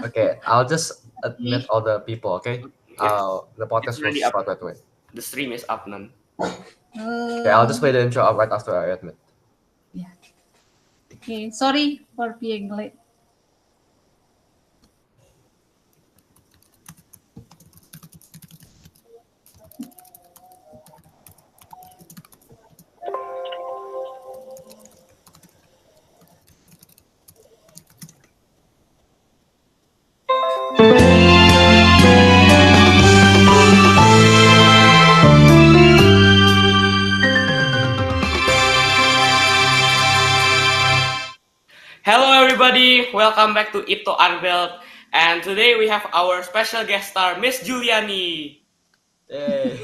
Okay, I'll just admit all the people. Okay, Yes, the it's podcast will already up. start right away. The stream is up, none. Okay, I'll just Uh, play the intro up right after I admit. yeah. Okay. Sorry for being late. Hello, everybody. Welcome back to Ep.2 Unveiled. And today we have our special guest star, Miss Giuliani. Yay!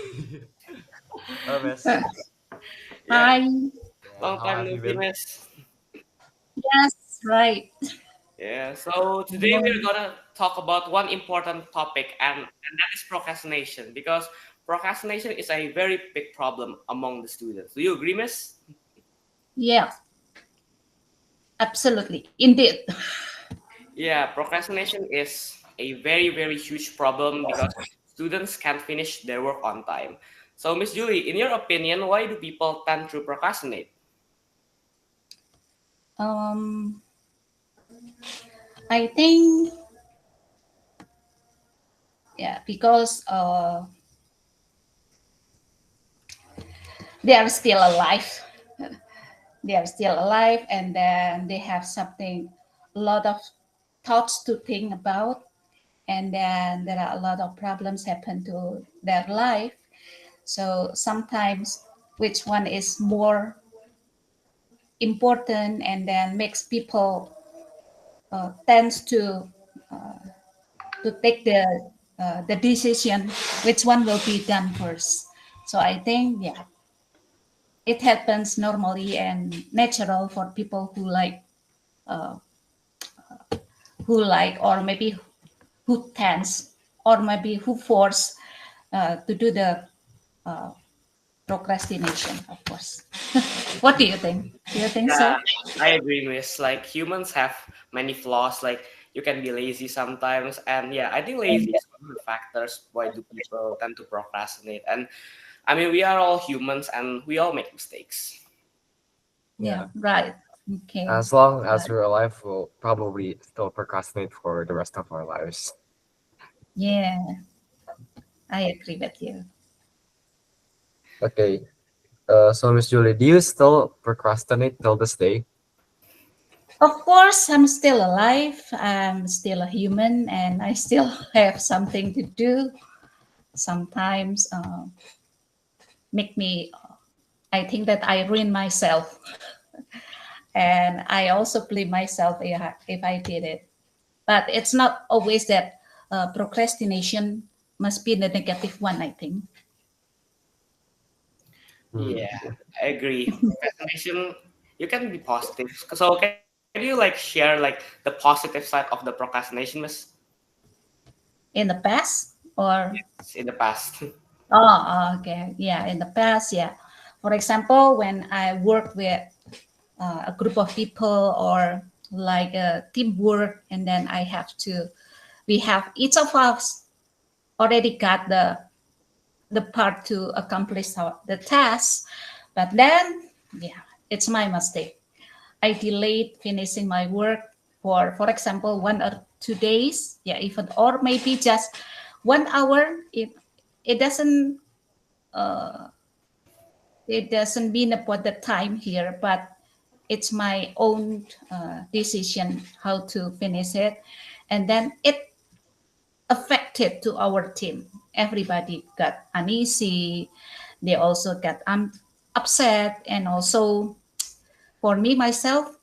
Oh, miss. Yeah, Hi. Yeah, long how time have no you see, been? Miss. Yes, right. Yeah, so today we're Um, gonna talk about one important topic, and that is procrastination. Because procrastination is a very big problem among the students. Do you agree, Miss? yeah, absolutely. Indeed. Yeah, procrastination is a very, very huge problem because students can't finish their work on time. So, Miss Julie, in your opinion, why do people tend to procrastinate? Um, I think, yeah, because they are still alive. They are still alive, and then they have something, a lot of thoughts to think about, and then there are a lot of problems happen to their life. So sometimes, which one is more important, and then makes people tends to take the decision which one will be done first. So I think, yeah, it happens normally and natural for people uh, or maybe who tends, or maybe who force to do the uh, procrastination, of course. What do you think? Do you think Yeah, so? I agree, Miss. Like humans have many flaws. Like you can be lazy sometimes, and yeah, I think lazy is one of the factors why do people tend to procrastinate. And I mean, we are all humans, and we all make mistakes. Yeah, Yeah. right. Okay. As long as Right. we're alive, we'll probably still procrastinate for the rest of our lives. Yeah, I agree with you. Okay. So Miss Julie, do you still procrastinate till this day? Of course, I'm still alive. I'm still a human, and I still have something to do. Sometimes make me. I think that I ruin myself, and I also blame myself if I did it. But it's not always that procrastination must be the negative one. I think. Hmm. Yeah, I agree. Procrastination, you can be positive. So, can you like share like the positive side of the procrastination, Miss? In the past, or In the past. okay, yeah, in the past, yeah. For example, when I work with a group of people, or like a teamwork, and then we have each of us already got the part to accomplish the task, but then, yeah, it's my mistake. I delayed finishing my work for example, 1 or 2 days, yeah, even, or maybe just 1 hour. It doesn't uh, it doesn't mean about the time here, but it's my own decision how to finish it, and then it affected to our team. Everybody got uneasy. They also got upset, and also for me myself,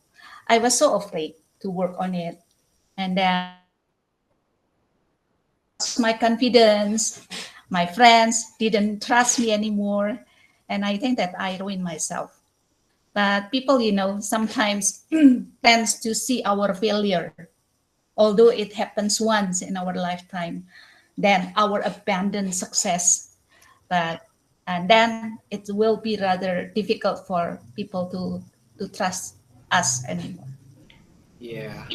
I was so afraid to work on it, and then I lost my confidence. My friends didn't trust me anymore, and I think that I ruined myself. But people, sometimes tends to see our failure, although it happens once in our lifetime, then our abandoned success. But and then it will be rather difficult for people to trust us anymore. Yeah,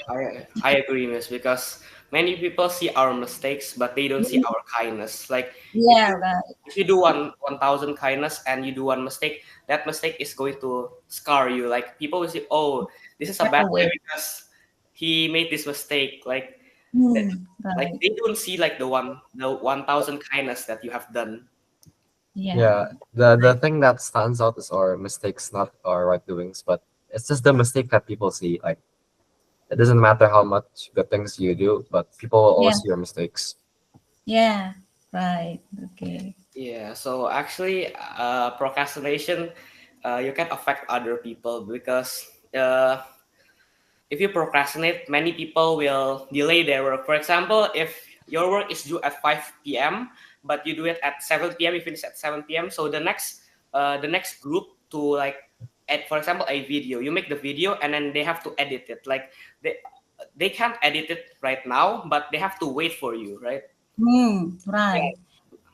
I agree, Miss, because many people see our mistakes, but they don't see our kindness. Like if Yeah, you right. if you do 1,000 kindness and you do one mistake, that mistake is going to scar you. Like people will say, "Oh, this is a Right bad guy away. because he made this mistake." That, like Right. they don't see like the 1,000 kindness that you have done. Yeah. Yeah, the thing that stands out is our mistakes, not our right doings, but it's just the mistake that people see. Like it doesn't matter how much good things you do, but people will Yeah. always see your mistakes. Yeah. Right. Okay. Yeah. So actually, procrastination, you can affect other people because if you procrastinate, many people will delay their work. For example, if your work is due at 5 p.m., but you do it at 7 p.m., you finish at 7 p.m. So the next group to like add, for example, a video, you make the video and then they have to edit it. Like they can't edit it right now, but they have to wait for you, right? Right.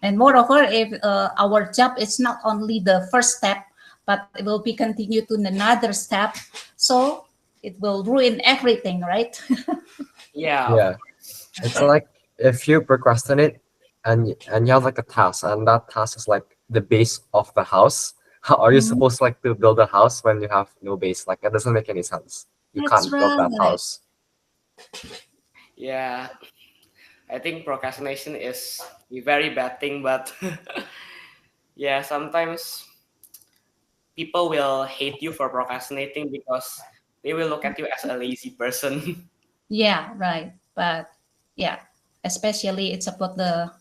And moreover, if our job is not only the first step, but it will be continued to another step, so it will ruin everything, right? Yeah, of Yeah, course. it's like if you procrastinate and you have like a task, and that task is like the base of the house. How are you Mhm. supposed to like to build a house when you have no base? Like it doesn't make any sense. You That's can't build that right. house. Yeah, I think procrastination is a very bad thing, but yeah, sometimes people will hate you for procrastinating because they will look at you as a lazy person. Yeah, right. But yeah, especially it's about the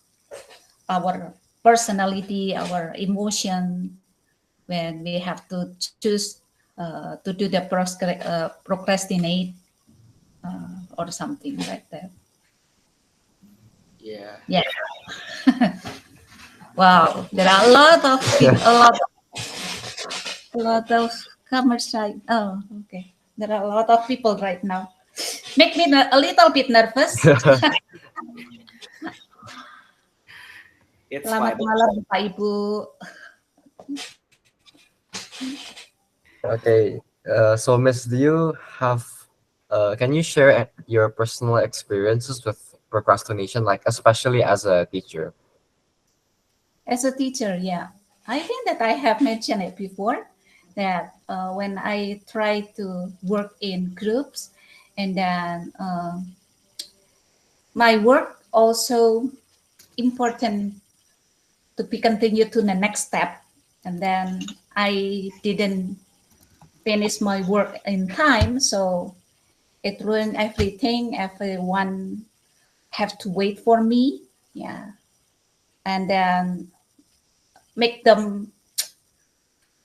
our personality, our emotion when we have to choose to do the procrastinate or something like that. Yeah. Yeah. Wow, there are a lot of people, a lot of comers right. Oh, okay. There are a lot of people right now. Make me a little bit nervous. It's Selamat fine. malam, Bapak Ibu. Okay, so Miss, do you have, can you share your personal experiences with procrastination, like especially as a teacher? As a teacher, yeah, I think that I have mentioned it before that when I try to work in groups, and then my work also important to be continued to the next step, and then I didn't finish my work in time, so it ruined everything. Everyone have to wait for me, yeah, and then make them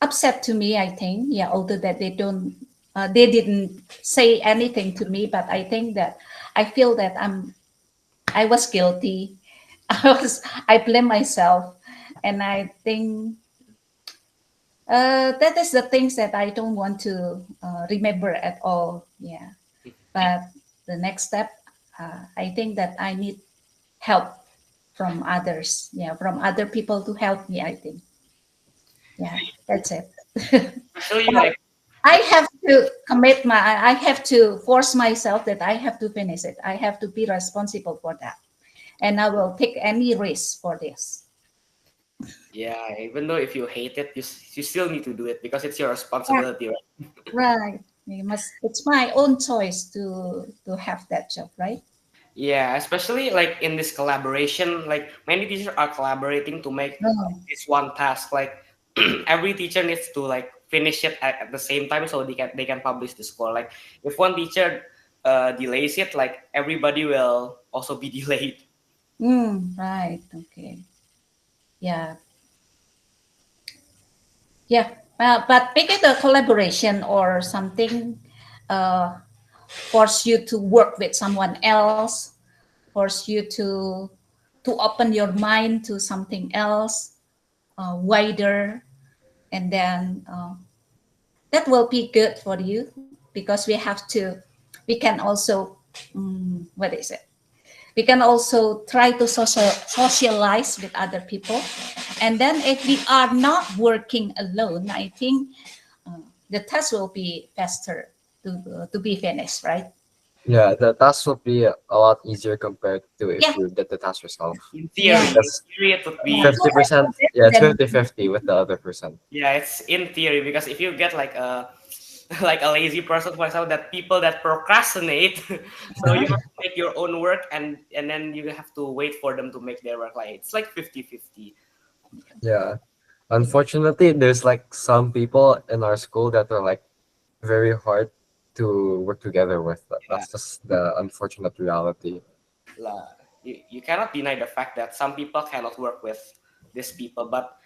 upset to me, I think, yeah, although that they didn't say anything to me, but I think that I feel that I was guilty. I blame myself, and I think that is the things that I don't want to remember at all, yeah. But the next step, I think that I need help from others, yeah, from other people to help me, I think, yeah, that's it. Especially like I have to I have to force myself that I have to finish it. I have to be responsible for that. And I will take any risk for this. yeah, even though if you hate it, you still need to do it because it's your Yeah, responsibility, right? right. You must, it's my own choice to have that job, right? Yeah, especially like in this collaboration, like many teachers are collaborating to make No. this one task. Like every teacher needs to like finish it at the same time so they can publish the score. Like if one teacher delays it, like everybody will also be delayed. Right. Okay. Yeah. Yeah. But make it a collaboration or something, uh, force you to work with someone else, force you to open your mind to something else, wider, and then that will be good for you because we can also, what is it, we can also try to socialize with other people, and then if we are not working alone, I think the test will be faster to be finished, right? Yeah, the task will be a lot easier compared to Yeah, if you did the task yourself. In yeah, theory, That's it would yeah. be, Two 50%. effort, Yeah, it's then 50-50 with the other percent. yeah, it's in theory because if you get like a like a lazy person, for example, that people that procrastinate, so you have to make your own work and then you have to wait for them to make their work. Like it's like 50-50. Yeah. Unfortunately, there's like some people in our school that are like very hard to work together with. Yeah, That's just the unfortunate reality. you cannot deny the fact that some people cannot work with these people, but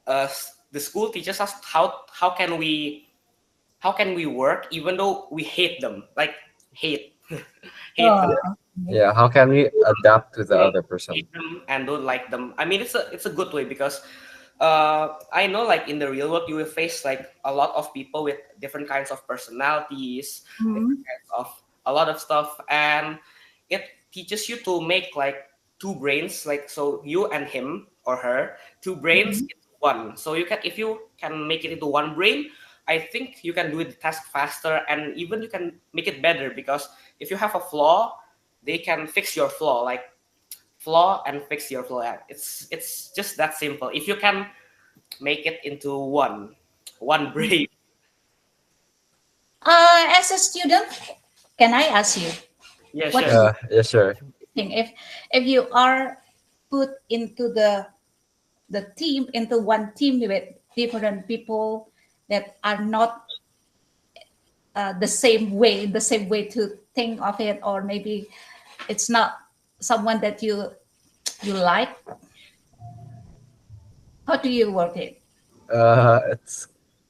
the school teaches us how can we work even though we hate them, like hate hate them. oh, okay. Yeah, how can we adapt to the Don't other person? hate them and don't like them. I mean, it's a good way because I know like in the real world you will face like a lot of people with different kinds of personalities, different Mhm, kinds of a lot of stuff, and it teaches you to make like two brains, like so you and him or her, two brains mhm. into one. So you can, if you can make it into one brain, I think you can do the task faster and even you can make it better because if you have a flaw, they can fix your flaw, like flaw and fix your flaw. Yeah, it's just that simple. If you can make it into one brain. As a student, can I ask you Yeah, what sure. do you Yeah, sure. think if you are put into the team into one team with different people that are not the same way to think of it, or maybe it's not someone that you like. How do you work it?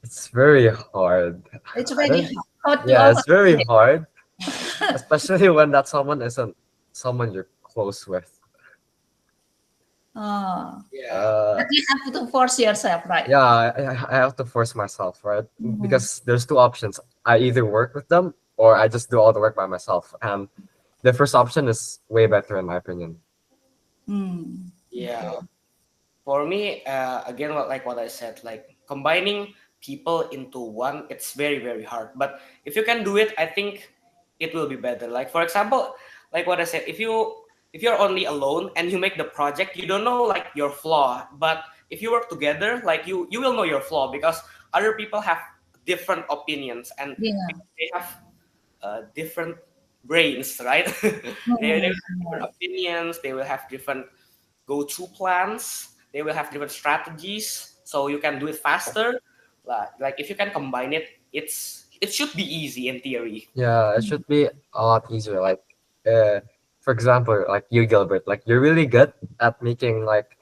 It's very hard. It's I very don't. hard. How to Yeah, it's very overcome it? hard, especially when that someone isn't someone you're close with. Oh, Yeah. Uh, but you have to force yourself, right? yeah, I have to force myself, right? Mm. Because there's two options. I either work with them or I just do all the work by myself. And the first option is way better in my opinion. Mm. Yeah. Okay. For me, again, like what I said, like combining people into one, it's very hard. But if you can do it, I think it will be better. Like for example, like what I said, if you're only alone and you make the project, you don't know like your flaw. But if you work together, like you will know your flaw because other people have different opinions and Yeah. because they have different brains, right? They Mm. will have different Right. opinions. They will have different go-to plans. They will have different strategies, so you can do it faster. Like if you can combine it, it should be easy in theory. Yeah, it should be a lot easier. Like, uh, for example, like you, Gilbert, like you're really good at making like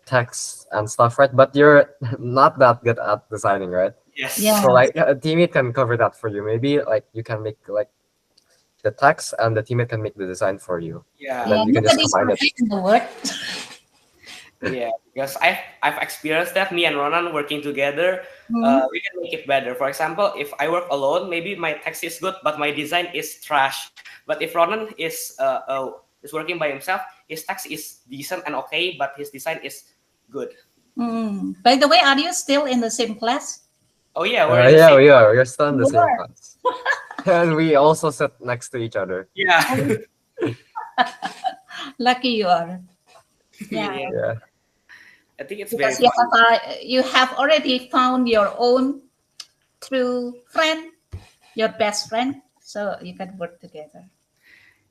text and stuff, right? But you're not that good at designing, right? Yes. So Yeah. like a teammate can cover that for you. Maybe like you can make like the text and the teammate can make the design for you. And Yeah. then Yeah. you can just Nobody's combine it. perfect in the world. Yeah, because I've experienced that. Me and Ronan working together, Mm. we can make it better. For example, if I work alone, maybe my text is good, but my design is trash. But if Ronan is working by himself, his text is decent and okay, but his design is good. Mm. By the way, are you still in the same class? Oh yeah, we're in the Yeah, same. we are. We're still in the You same are. class. And we also sit next to each other. Yeah. Oh, lucky you are. Yeah. Yeah. Yeah. I think it's very Because fun. you have already found your own true friend, your best friend, so you can work together.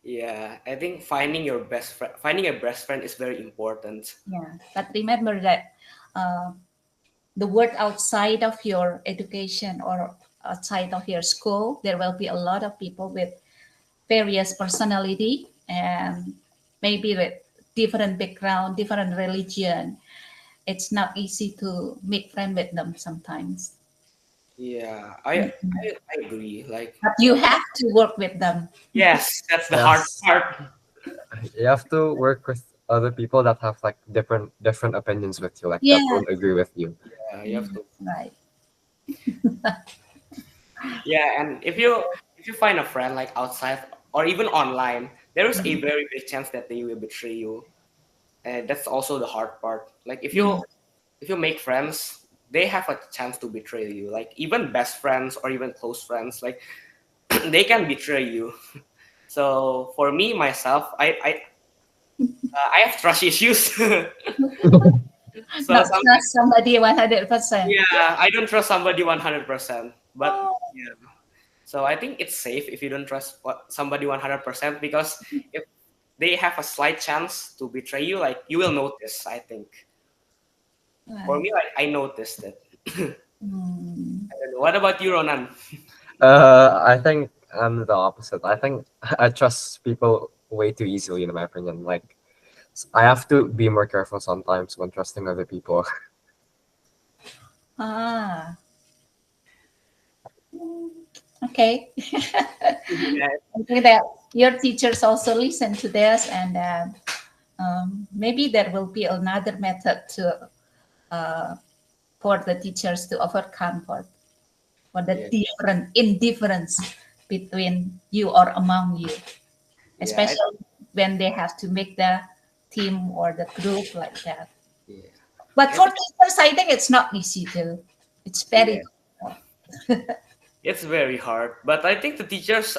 Yeah, I think finding your best friend, finding a best friend is very important. Yeah, but remember that uh, the world outside of your education or outside of your school, there will be a lot of people with various personality and maybe with different background, different religion. It's not easy to make friends with them sometimes. Yeah, Mhm. I agree. Like, But you have to work with them. yes, that's the hard Yes. part. You have to work with other people that have like different opinions with you, like that Yeah, don't agree with you. Yeah, you have to. right. Yeah, and if you find a friend like outside or even online, there is a Mm. very big chance that they will betray you, and that's also the hard part. Like Yeah. if you make friends, they have a chance to betray you. Like even best friends or even close friends, like they can betray you. So for me myself, I have trust issues. So Not sometimes, trust somebody 100%. yeah, I don't trust somebody 100%. But Oh, yeah, so I think it's safe if you don't trust somebody 100% because if they have a slight chance to betray you, like you will notice. I think for right. me, like I noticed it. Hmm. I don't know. What about you, Ronan? I think I'm the opposite. I think I trust people way too easily, in my opinion. Like, I have to be more careful sometimes when trusting other people. Ah, okay. Yeah, I think that your teachers also listen to this, and maybe there will be another method to uh, for the teachers to overcome for the yeah, different indifference between you or among you, yeah, especially when they have to make the team or the group like that. yeah. But I for think, teachers, I think it's not easy too. It's very yeah. difficult. It's very hard, but I think the teachers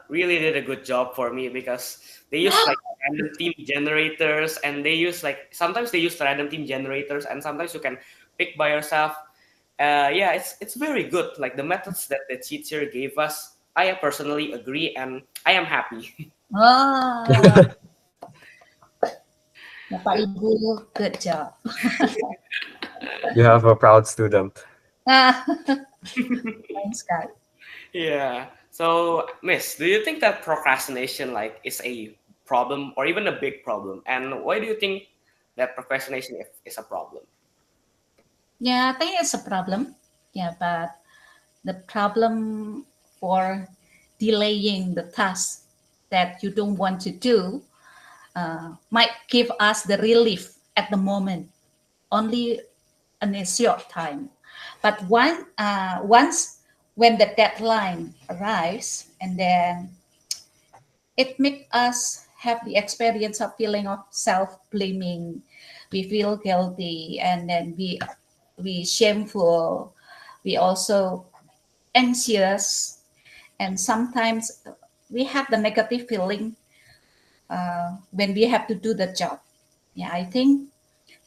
really did a good job for me because they use Yeah. like random team generators, and they use like sometimes they use random team generators, and sometimes you can pick by yourself. Yeah, it's very good. Like the methods that the teacher gave us, I personally agree, and I am happy. Ah, Bapak Ibu, good job. You have a proud student. Ah, thanks, God. Yeah. So, Miss, do you think that procrastination like is a problem or even a big problem? And why do you think that procrastination is a problem? Yeah, I think it's a problem. Yeah, but the problem for delaying the task that you don't want to do might give us the relief at the moment, only in a short time. But once when the deadline arrives, and then it makes us have the experience of feeling of self-blaming. We feel guilty, and then we shameful. We also anxious, and sometimes we have the negative feeling when we have to do the job. Yeah, I think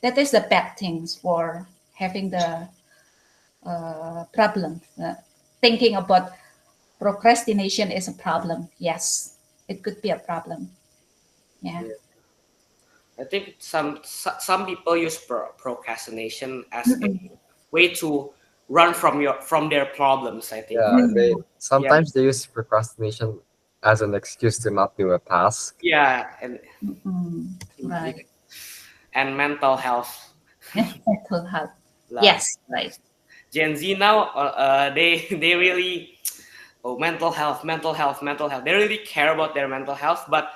that is the bad things for having the problem. Thinking about procrastination is a problem. Yes, it could be a problem. Yeah. Yeah. I think some people use procrastination as a way to run from their problems. I think. Yeah, they Yeah, sometimes they use procrastination as an excuse to not do a task. yeah, and Mm, right. mental health. Mental health. Like Yes, right. Gen Z now, they they really mental health, mental health, mental health. They really care about their mental health, but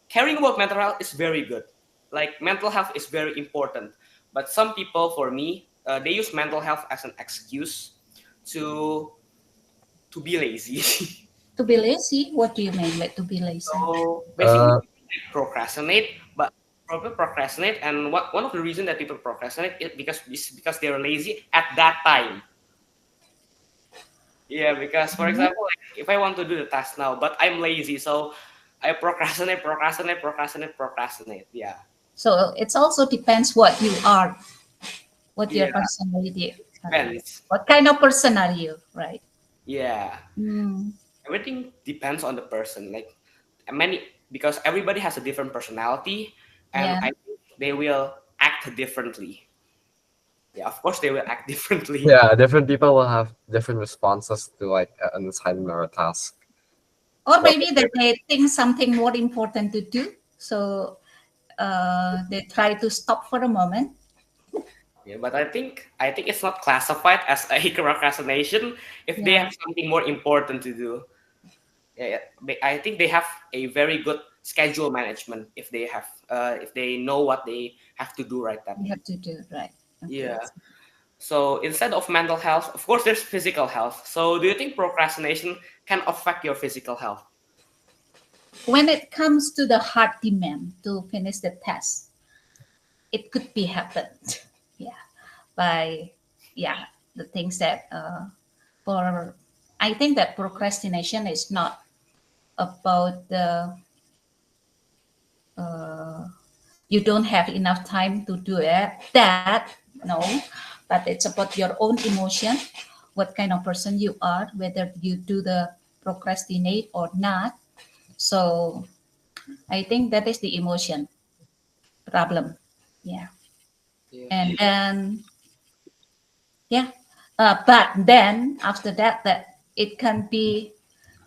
caring about mental health is very good. Like mental health is very important, but some people, for me, they use mental health as an excuse to to be lazy. To be lazy, what do you mean by to be lazy? So basically, Uh, procrastinate, but probably procrastinate. And what one of the reasons that people procrastinate is because they're lazy at that time. Yeah, because for Mhm. example, like, if I want to do the task now, but I'm lazy, so I procrastinate, procrastinate, procrastinate, procrastinate. Yeah, So it also depends what you are, what your yeah, personality, depends. what kind of person are you, right? Yeah, Mm, everything depends on the person. Like many, because everybody has a different personality, and yeah, I think they will act differently. Yeah, of course they will act differently. yeah, different people will have different responses to like an assignment or a task. or So maybe that they think something more important to do, so they try to stop for a moment. Yeah, but I think it's not classified as a procrastination if they Yeah, have something more important to do. Yeah, I think they have a very good schedule management if they know what they have to do right that you day. have to do right. Okay. Yeah. So instead of mental health, of course, there's physical health. So do you think procrastination can affect your physical health? When it comes to the hard demand to finish the test, it could be happened. Yeah, by yeah the things that for I think that procrastination is not. about the uh, you don't have enough time to do it. That no, but it's about your own emotion, what kind of person you are, whether you do the procrastinate or not. So I think that is the emotion problem. Yeah, Yeah. and then yeah, but then after that, that it can be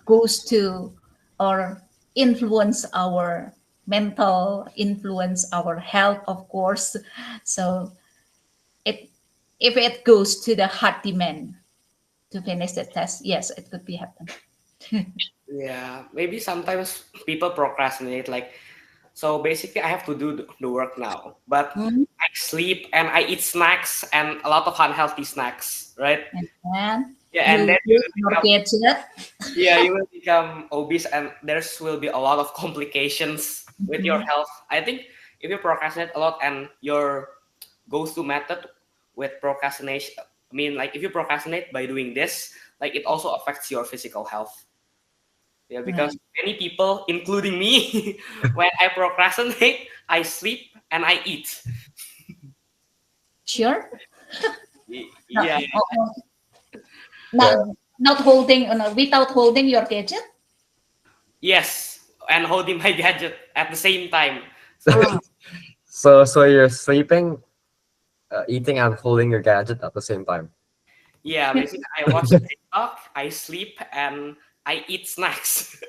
goes to or influence our mental, influence our health, of course. So it if it goes to the hard demand to finish the test, yes, it could be happen. Yeah, maybe sometimes people procrastinate. Like, so basically, I have to do the work now, but Mm. I sleep and I eat snacks and a lot of unhealthy snacks, right? And then Yeah, you and then you use will your become, gadget. yeah, you will become obese, and there's will be a lot of complications with your Mhm. health. I think if you procrastinate a lot and your go-to method with procrastination, I mean, like if you procrastinate by doing this, like it also affects your physical health. Yeah, because Right. many people, including me, when I procrastinate, I sleep and I eat. Sure. Not, Yeah, not, Yeah. not holding, no, without holding your gadget. yes, and holding my gadget at the same time. So Ah, So you're sleeping, eating, and holding your gadget at the same time. yeah, basically I watch TikTok, I sleep, and I eat snacks.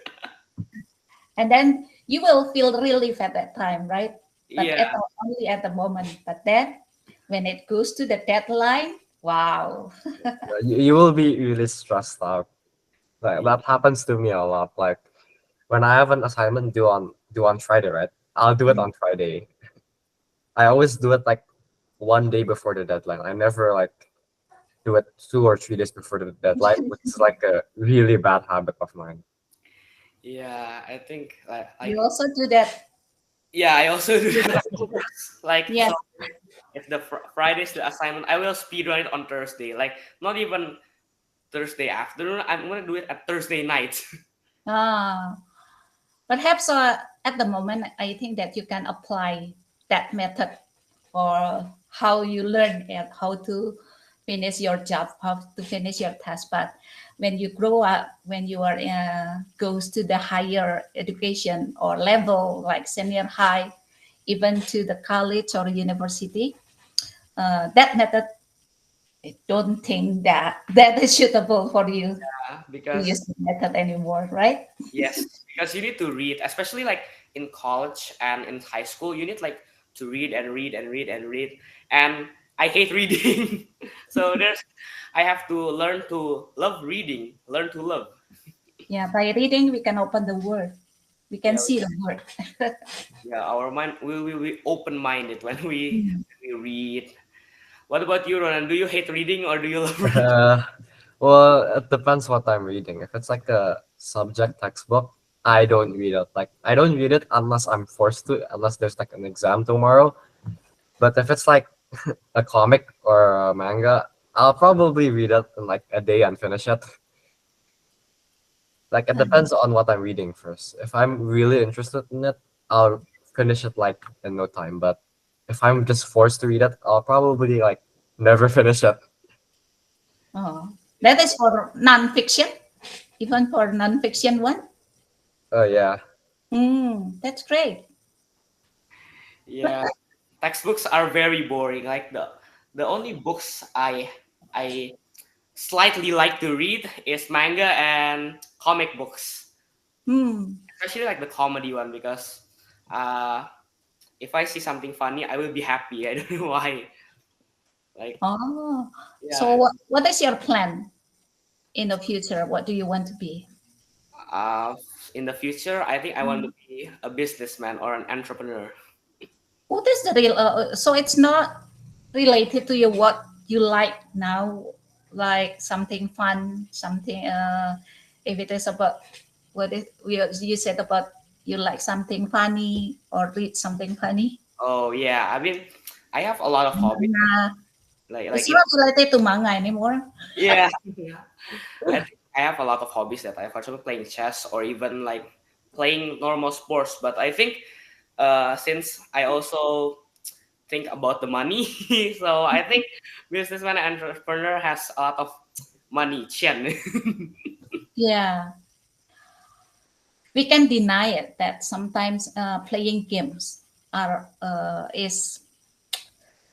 and then you will feel relief at that time, right? But Yeah, only at the moment. But then when it goes to the deadline, wow. Yeah, you will be really stressed out. Like yeah, that happens to me a lot. Like when I have an assignment due on Friday, right? I'll do it on Friday. I always do it like one day before the deadline. I never like do it 2 or 3 days before the deadline, which is like a really bad habit of mine. yeah. I think You like also do that. yeah, I also do Do that. this. Like Yes. so, if the Friday's the assignment, I will speed run it on Thursday. Like not even Thursday afternoon. I'm gonna do it at Thursday night. Ah, perhaps at the moment, I think that you can apply that method or how you learn and how to finish your job, how to finish your task. But when you grow up, when you are goes to the higher education or level like senior high, even to the college or university, that method, I don't think that that is suitable for you to Because use the method anymore, right? yes, because you need to read, especially like in college and in high school, you need like to read and read and read and read. And I hate reading, so there's I have to learn to love reading, learn to love. Yeah, by reading we can open the word. We can Yeah, see the word. yeah. Our mind will be open minded when we read. What about you, Ronan? Do you hate reading or do you love reading? Uh, well, it depends what I'm reading. If it's like a subject textbook, I don't read it. Like I don't read it unless I'm forced to, unless there's like an exam tomorrow. But if it's like a comic or a manga, I'll probably read it in like a day and finish it. Like it depends on what I'm reading first. If I'm really interested in it, I'll finish it like in no time. But if I'm just forced to read it, I'll probably like never finish it. Oh, that is for non-fiction, even for non-fiction one. Oh yeah. That's great. Yeah, textbooks are very boring. Like the only books I slightly like to read is manga and comic books, Hmm. especially like the comedy one because uh if I see something funny, I will be happy. I don't know why. Like Oh, so yeah, what is your plan in the future? What do you want to be? uh, in the future, I think I want to be a businessman or an entrepreneur. What is the real? So it's not related to your what you like now, like something fun, something. If it is about what is you said about you like something funny or read something funny. Oh yeah, I mean, I have a lot of hobbies. Nah, Like it's it, not related to manga anymore. yeah. I think I have a lot of hobbies that I, for example, playing chess or even like playing normal sports. But I think since I also think about the money, so I think businessman and entrepreneur has a lot of money. Chen. Yeah, we can deny it that sometimes playing games are is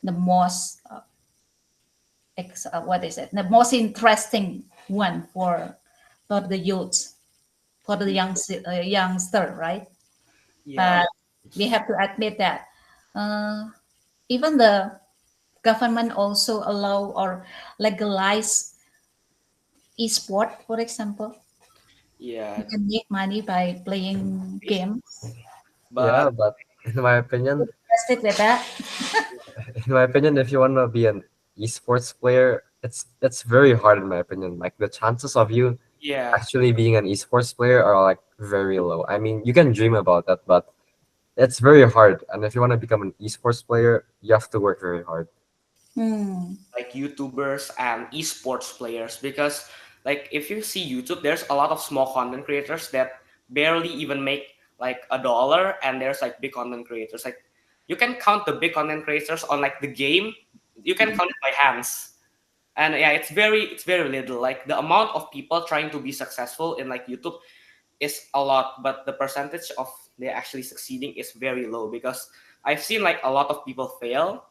the most what is it? The most interesting one for the youth, for the youngster, right? Yeah, But we have to admit that uh, even the government also allow or legalize e-sport, for example. You yeah, can make money by playing games. but Yeah, but in my opinion, Interested with that? in my opinion, if you want to be an esports player, it's very hard in my opinion. Like the chances of you yeah, actually being an esports player are like very low. I mean, you can dream about that, but it's very hard. And if you want to become an esports player, you have to work very hard. Hmm. like YouTubers and esports players, because like if you see YouTube, there's a lot of small content creators that barely even make like $1, and there's like big content creators. Like you can count the big content creators on like the game, you can count it by hands. And yeah, it's very little. Like the amount of people trying to be successful in like YouTube is a lot, but the percentage of they actually succeeding is very low, because I've seen like a lot of people fail,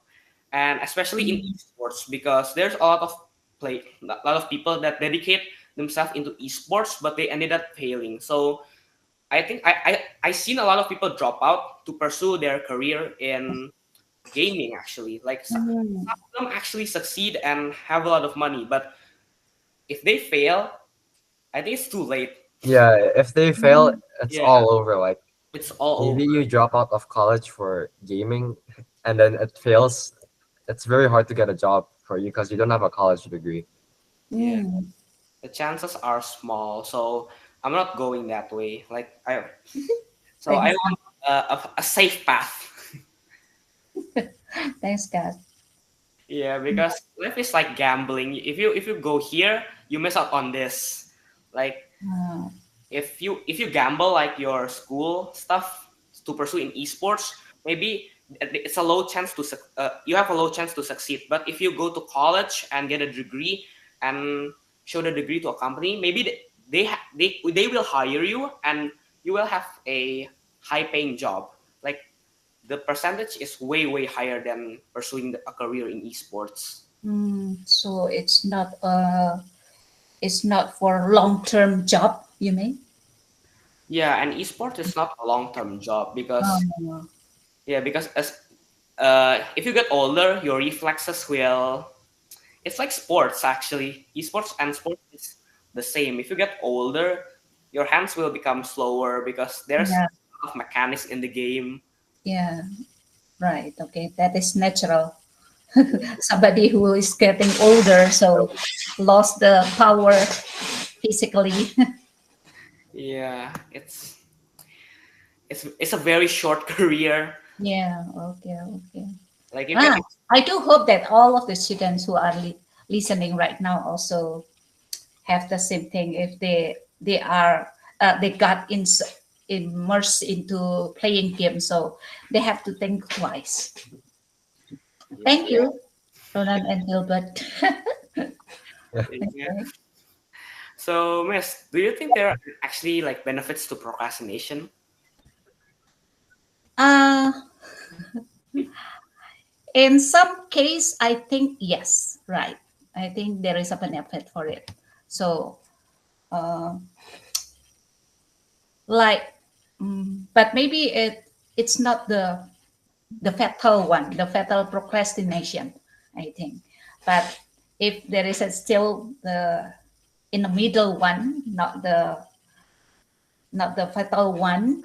and especially in esports, because there's a lot of people that dedicate themselves into esports, but they ended up failing. So I think I seen a lot of people drop out to pursue their career in gaming. Actually, like Hmm. some of them actually succeed and have a lot of money, but if they fail, I think it's too late. Yeah, if they fail, Hmm. it's Yeah, all over. Like it's all over. maybe you drop out of college for gaming and then it fails. It's very hard to get a job for you because you don't have a college degree. Yeah, Hmm. the chances are small, so I'm not going that way. So I Thanks, want a safe path. thanks, God. Yeah, because life is like gambling. If you go here, you miss out on this. Like Uh, if you gamble like your school stuff to pursue in esports, maybe it's a low chance you have a low chance to succeed. But if you go to college and get a degree and show the degree to a company, maybe they will hire you, and you will have a high paying job. Like the percentage is way higher than pursuing a career in esports. so it's not for long term job, you mean? Yeah, and esports is not a long term job, because Oh, yeah, because as if you get older, your reflexes will. It's like sports actually. Esports and sports is the same. If you get older, your hands will become slower because there's yeah, a lot of mechanics in the game. yeah, right. Okay, that is natural. Yeah, Somebody who is getting older, so lost the power physically. yeah, it's a very short career. Yeah, okay, okay. Like you can. Ah, I do hope that all of the students who are listening right now also have the same thing. If they are they got immersed into playing games, so they have to think twice. Yeah, Thank you, Ronan and Gilbert. yeah. Okay. So, Miss, do you think there are actually like benefits to procrastination? Uh, in some case, I think yes, right. I think there is a benefit for it. So, uh, like, but maybe it's not the fatal one, the fatal procrastination, I think. But if there is a still the in the middle one, not the fatal one,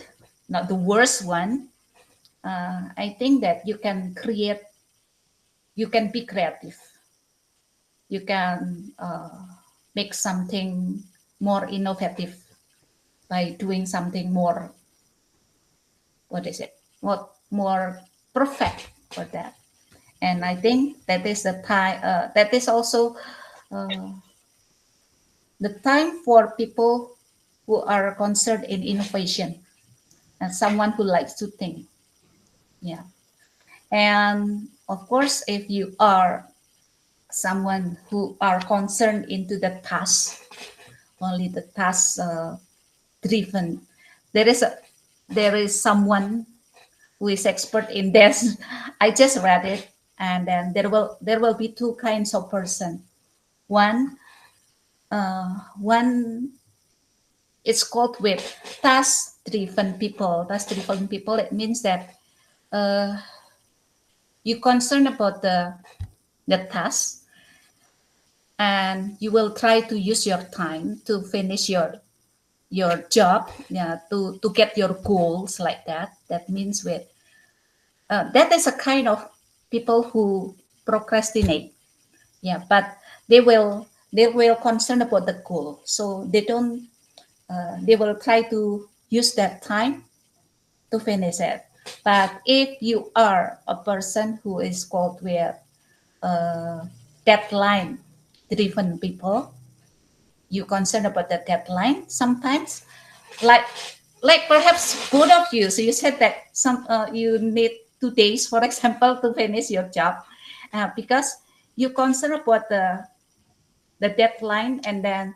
not the worst one, I think that you can be creative. You can make something more innovative by doing something more, what is it? More perfect for that. And I think that is the time. That is also uh, the time for people who are concerned in innovation and someone who likes to think. Yeah. And of course, if you are someone who are concerned into the task, only the task driven, there is a there is someone who is expert in this. I just read it, and then there will be two kinds of person. One, one it's called with task driven people. Task driven people, it means that uh, you concern about the task, and you will try to use your time to finish your job, yeah, to get your goals like that. That means with that is a kind of people who procrastinate. Yeah, but they will concern about the goal, so they don't they will try to use that time to finish it. But if you are a person who is called with deadline driven people, you concerned about the deadline sometimes, like perhaps both of you. So you said that you need 2 days, for example, to finish your job, because you concern about the deadline, and then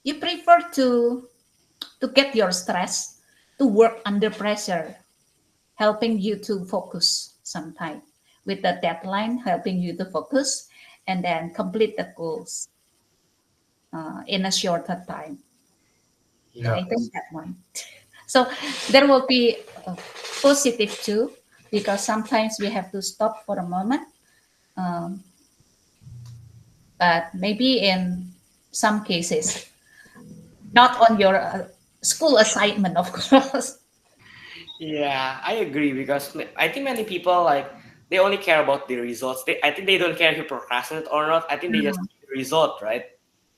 you prefer to get your stress to work under pressure, helping you to focus sometime with the deadline, helping you to focus and then complete the goals in a shorter time. Yeah, Yeah. I think that one. So there will be uh, positive too, because sometimes we have to stop for a moment. Um, but maybe in some cases, not on your school assignment, of course. Yeah, I agree because I think many people like they only care about the results. I think they don't care if you procrastinate or not. I think they just Mm, see the result, right?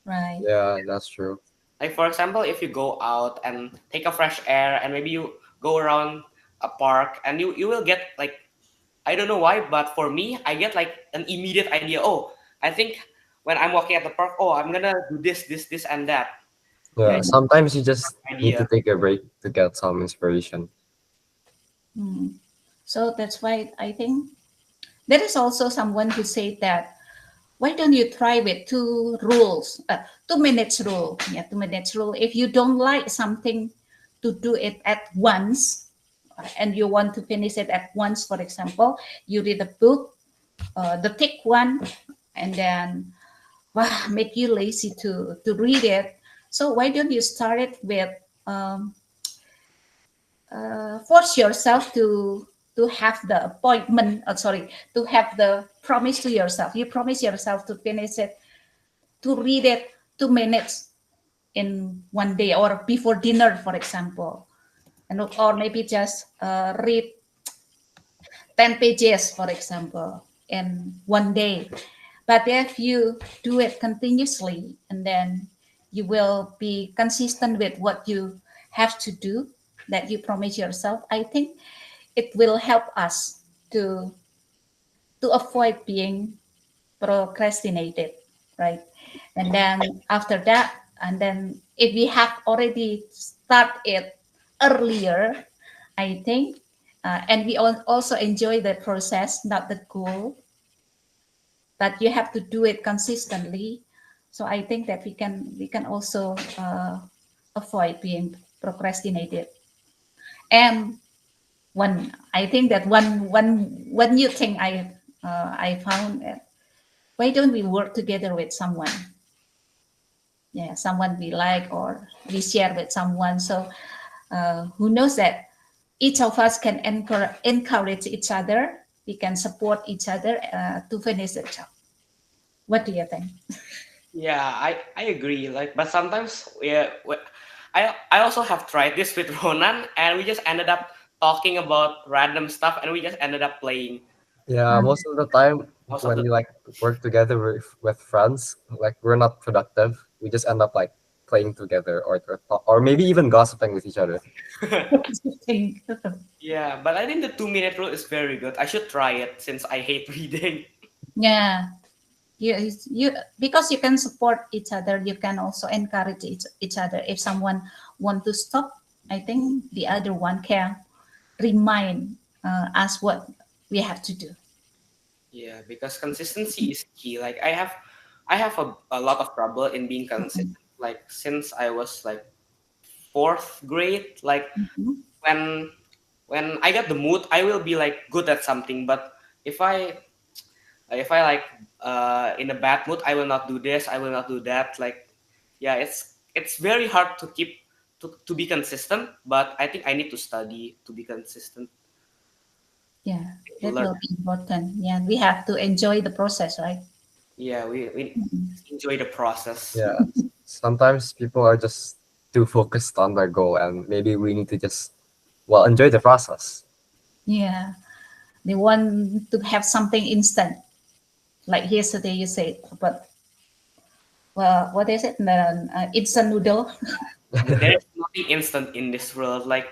right. Yeah, that's true. Like for example, if you go out and take a fresh air and maybe you go around a park and you will get like I don't know why, but for me, I get like an immediate idea. Oh, I think when I'm walking at the park, oh, I'm gonna do this, and that. Yeah, Yeah, sometimes you just need to idea. take a break to get some inspiration. Mm. So that's why I think there is also someone who said that why don't you try with 2 rules, 2 minutes rule? Yeah, 2 minutes rule. If you don't like something, to do it at once, and you want to finish it at once, for example, you read a book, the thick one, and then wow, make you lazy to read it. So why don't you start it with um, force yourself to have the appointment, sorry, to have the promise to yourself. You promise yourself to finish it, to read it 2 minutes in one day, or before dinner, for example, and or maybe just read 10 pages, for example, in one day. But if you do it continuously, and then you will be consistent with what you have to do, that you promise yourself, I think it will help us to avoid being procrastinated, right? And then after that, and then if we have already start it earlier, I think, and we also enjoy the process, not the goal, but you have to do it consistently. So I think that we can also avoid being procrastinated. And one, I think that one new thing I found, why don't we work together with someone? Yeah, someone we like, or we share with someone. So who knows that each of us can encourage each other. We can support each other to finish the job. What do you think? Yeah, I agree. Like, but sometimes I also have tried this with Ronan, and we just ended up talking about random stuff, and we just ended up playing Yeah, Um, most of the time most of when the we like work together with friends, like we're not productive. We just end up like playing together, or maybe even gossiping with each other. what do you think? Yeah, but I think the 2 minute rule is very good. I should try it since I hate reading. Yeah, You because you can support each other, you can also encourage each other. If someone want to stop, I think the other one can remind us what we have to do. Yeah, because consistency is key. Like I have a lot of trouble in being consistent. Like since I was like fourth grade, like Mhm. when when I get the mood, I will be like good at something. But if I if I like in a bad mood, I will not do this. I will not do that. Like yeah, it's very hard to keep to be consistent. But I think I need to study to be consistent Yeah, to that learn. will be important. Yeah, we have to enjoy the process, right? Yeah, we Mhm. enjoy the process. Yeah. Sometimes people are just too focused on their goal, and maybe we need to just, well, enjoy the process. Yeah, they want to have something instant. Like yesterday, you said, but well, what is it? The instant noodle. There is nothing instant in this world. Like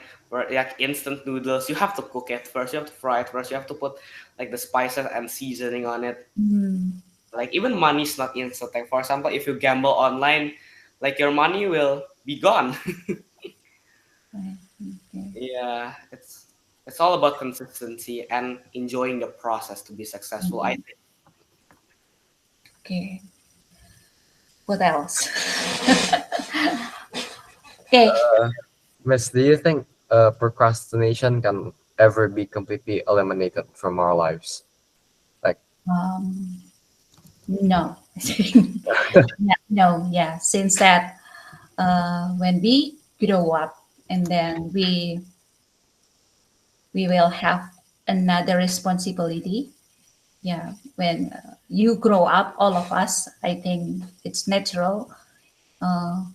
instant noodles, you have to cook it first. You have to fry it first. You have to put like the spices and seasoning on it. Mm, Like even money is not instant. Like for example, if you gamble online, like your money will be gone. right, okay. Yeah, it's all about consistency and enjoying the process to be successful. I Mhm. think. Okay. What else? Okay. Miss, do you think procrastination can ever be completely eliminated from our lives? Like, Um, no. No. Yeah. Since that when we grow up and then we will have another responsibility. Yeah. When you grow up, all of us, I think it's natural. Uh,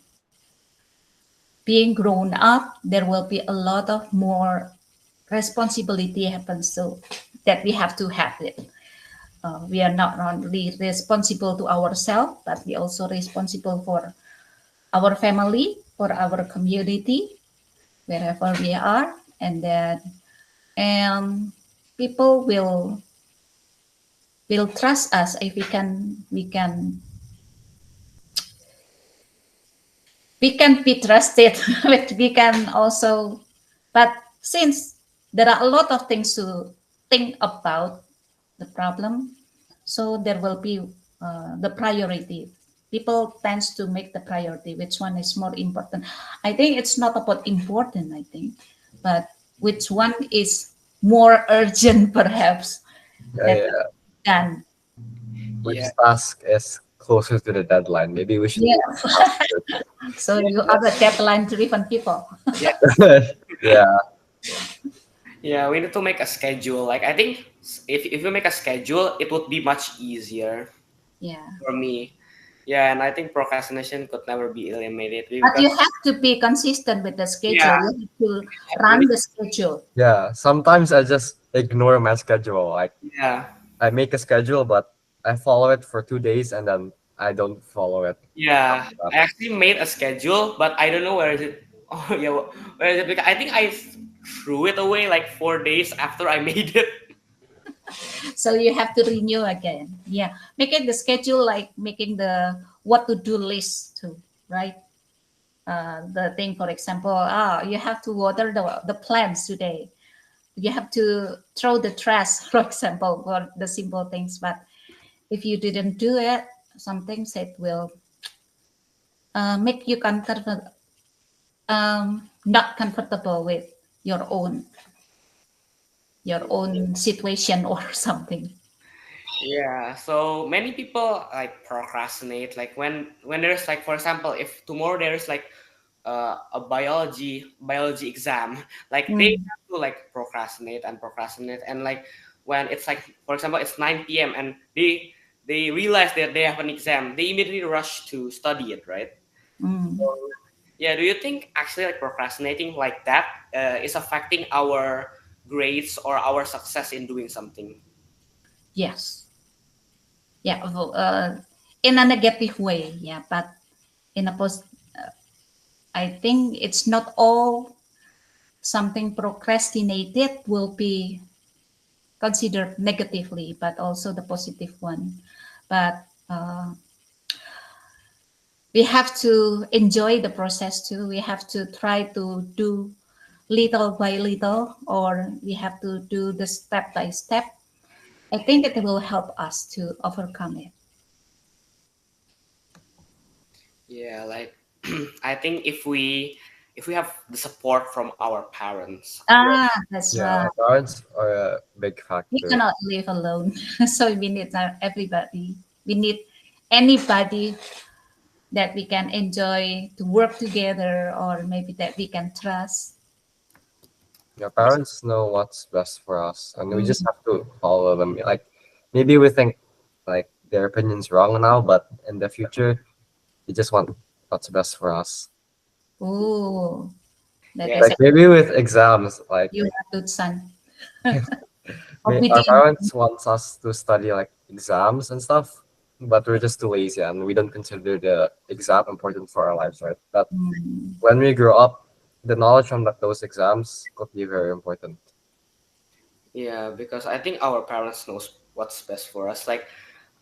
being grown up, there will be a lot of more responsibility happens. So that we have to have it. We are not only responsible to ourselves, but we also responsible for our family, for our community, wherever we are, and then and people will trust us if we can be trusted, but we can also, but since there are a lot of things to think about the problem, so there will be the priority. People tends to make the priority which one is more important. I think it's not about important, I think, but which one is more urgent perhaps, that yeah, can. Yeah, which task is closer to the deadline? Maybe we should Yeah. do that faster. So yeah, you are the deadline driven people. yeah. Yeah, Yeah, we need to make a schedule. Like I think if we make a schedule, it would be much easier Yeah, for me. Yeah, and I think procrastination could never be eliminated but because you have to be consistent with the yeah, schedule. You have to we run need, the schedule. yeah. Sometimes I just ignore my schedule. Like, yeah, I make a schedule, but I follow it for 2 days and then I don't follow it yeah. after that. I actually made a schedule, but I don't know where is it. Oh yeah, where is it? Because I think I threw it away like 4 days after I made it. So you have to renew again. Yeah, making the schedule like making the what to do list too, right? The thing, for example, you have to water the plants today. You have to throw the trash, for example, for the simple things. But if you didn't do it, some things it will make you not comfortable with your own situation or something. Yeah, so many people like procrastinate. Like when there's like for example, if tomorrow there's like a biology exam, like they Mm, have to like procrastinate and like when it's like for example it's 9 p.m. and they realize that they have an exam, they immediately rush to study it, right? mm, So yeah, do you think actually like procrastinating like that is affecting our grades or our success in doing something? yes, yeah, in a negative way, yeah, but in a I think it's not all something procrastinated will be considered negatively, but also the positive one. But uh, we have to enjoy the process too. We have to try to do little by little, or we have to do the step by step. I think it will help us to overcome it. Yeah, like I think if we have the support from our parents. Ah, that's Yeah, right. our parents are a big We factor. cannot live alone. So we need everybody. We need anybody that we can enjoy to work together, or maybe that we can trust. Our parents know what's best for us, and we just Mm. have to follow them. Like maybe we think like their opinion's wrong now, but in the future, we just want what's best for us. Oh, that Yeah, is Like a maybe with exams, like you are good son. our Obedient. parents wants us to study like exams and stuff, but we're just too lazy and we don't consider the exam important for our lives, right? But Mm. when we grow up, the knowledge from those exams could be very important. yeah, because I think our parents knows what's best for us. Like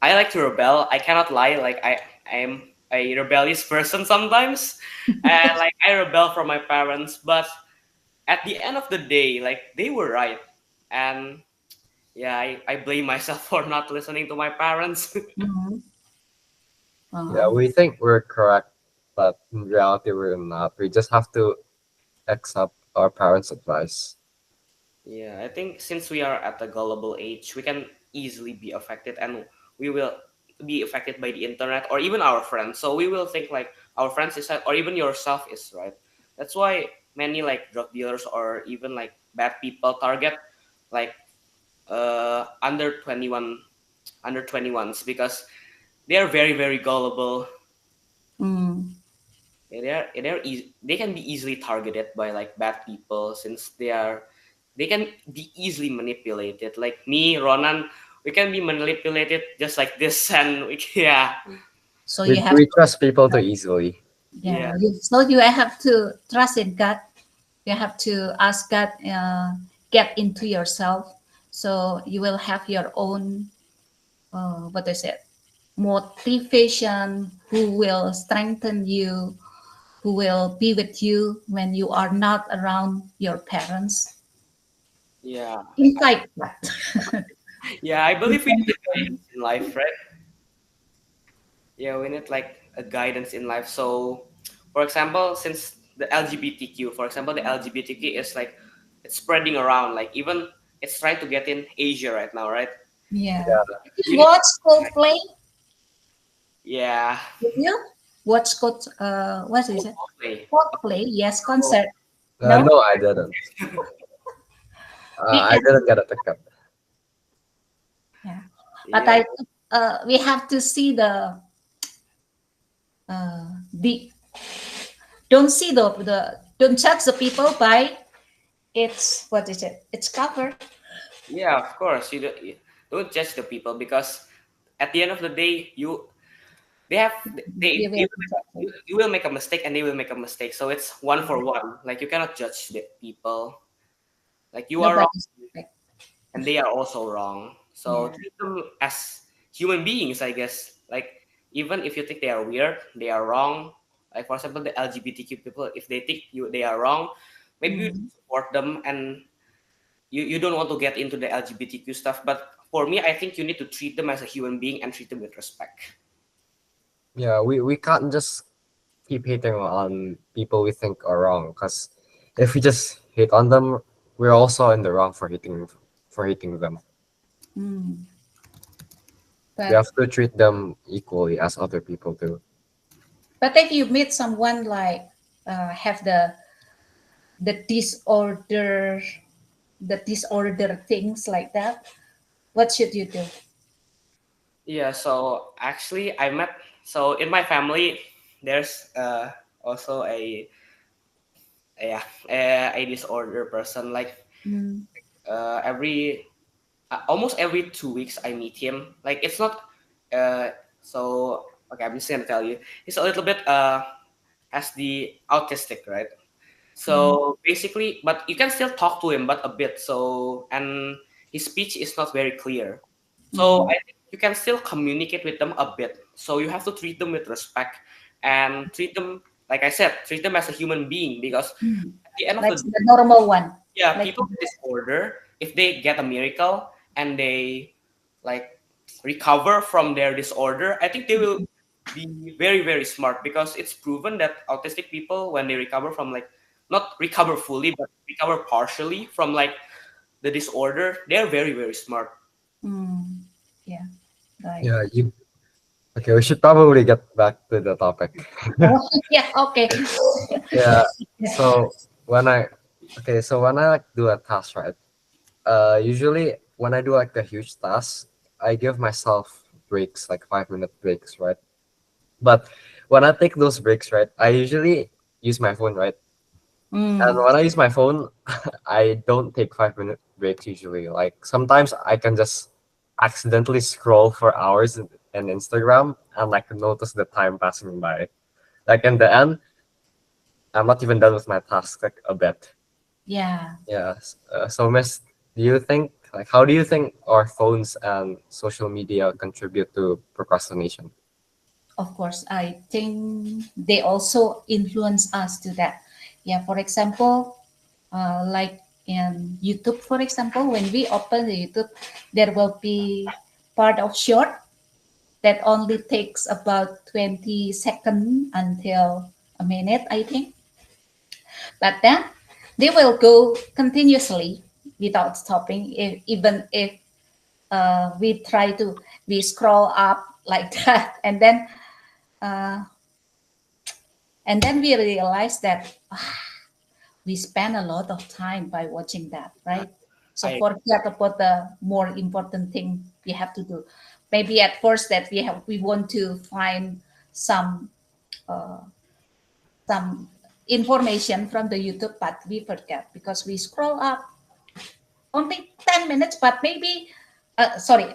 I like to rebel. I cannot lie. Like I am a rebellious person sometimes, and like I rebel from my parents. But at the end of the day, like they were right, and yeah, I blame myself for not listening to my parents. Mhm. Yeah, Uh-huh. we think we're correct, but in reality, we're not. We just have to accept our parents' advice. Yeah, I think since we are at the gullible age, we can easily be affected, and we will be affected by the internet or even our friends. So we will think like our friends is right, or even yourself is right. That's why many like drug dealers or even like bad people target like under 21 under 21s because they are very gullible. Mm. They can be easily targeted by like bad people since they can be easily manipulated. Like me, Ronan, we can be manipulated just like this, and yeah, So We, you have we trust people too easily. yeah, so you have to trust in God. You have to ask God, get into yourself, so you will have your own, what is it, motivation, who will strengthen you, who will be with you when you are not around your parents. yeah, Inside that. yeah. I believe we need a guidance in life, right? Yeah, we need like a guidance in life. So, for example, since the LGBTQ, for example, the LGBTQ is like it's spreading around. Like even it's trying to get in Asia right now, right? Yeah. Yeah. Did you You need, watch Coldplay? yeah. Did you watch what is Oh, it? Coldplay. Coldplay, yes, Oh, concert. No? No, I didn't. We I can, didn't get a ticket. yeah. But yeah, we have to see the don't see the don't judge the people by its, what is it? Its cover. yeah. Of course, you don't judge the people because at the end of the day, they have You they will will, be judged. you will make a mistake and they will make a mistake. So it's one for one. Like you cannot judge the people. Like you are wrong Nobody's perfect. and they are also wrong. So Yeah. treat them as human beings, I guess. Like even if you think they are weird, they are wrong. Like for example, the LGBTQ people, if they think they are wrong, maybe you Mm. support them and you don't want to get into the LGBTQ stuff. But for me, I think you need to treat them as a human being and treat them with respect. Yeah, we can't just keep hating on people we think are wrong, because if we just hate on them, we're also in the wrong for hating them. Mm. We But have to treat them equally as other people do. if you meet someone like have the disorder, things like that, what should you do? Yeah, so actually, I met so in my family, there's also a disorder person. Like Mm. every almost every 2 weeks, I meet him. Like it's not uh so okay. I'm just gonna tell you, he's a little bit has the autistic, right? Mm. So basically, but you can still talk to him, but a bit. So and his speech is not very clear. So Mm. you can still communicate with them a bit. So you have to treat them with respect and treat them, like I said, treat them as a human being, because Mm. at the end of Like the day, the normal one. yeah, Like people with disorder, if they get a miracle and they like recover from their disorder, I think they will be very, very smart, because it's proven that autistic people, when they recover from like, not recover fully, but recover partially from like the disorder, they're very, very smart. mm, yeah, right. Yeah, you okay, we should probably get back to the topic. Oh, yeah, okay. Yeah. So when I so when I like do a task, right? Usually when I do like a huge task, I give myself breaks, like 5 minute breaks, right? But when I take those breaks, right, I usually use my phone, right? And Mm, when I use my phone, I don't take 5 minute breaks usually. Like sometimes I can just accidentally scroll for hours in Instagram and like notice the time passing by. Like in the end, I'm not even done with my task like a bit. yeah, Yes. So, Miss, do you think like how do you think our phones and social media contribute to procrastination? of course. I think they also influence us to that. Yeah, for example, like in YouTube, for example, when we open the YouTube, there will be part of short that only takes about 20 seconds until a minute, I think. But then they will go continuously without stopping, even if we try to, we scroll up like that, uh, and then we realize that we spend a lot of time by watching that, Yeah, right? So I forget about the more important thing we have to do. Maybe at first that we want to find some uh, some information from the YouTube, but we forget because we scroll up only 10 minutes, but maybe sorry,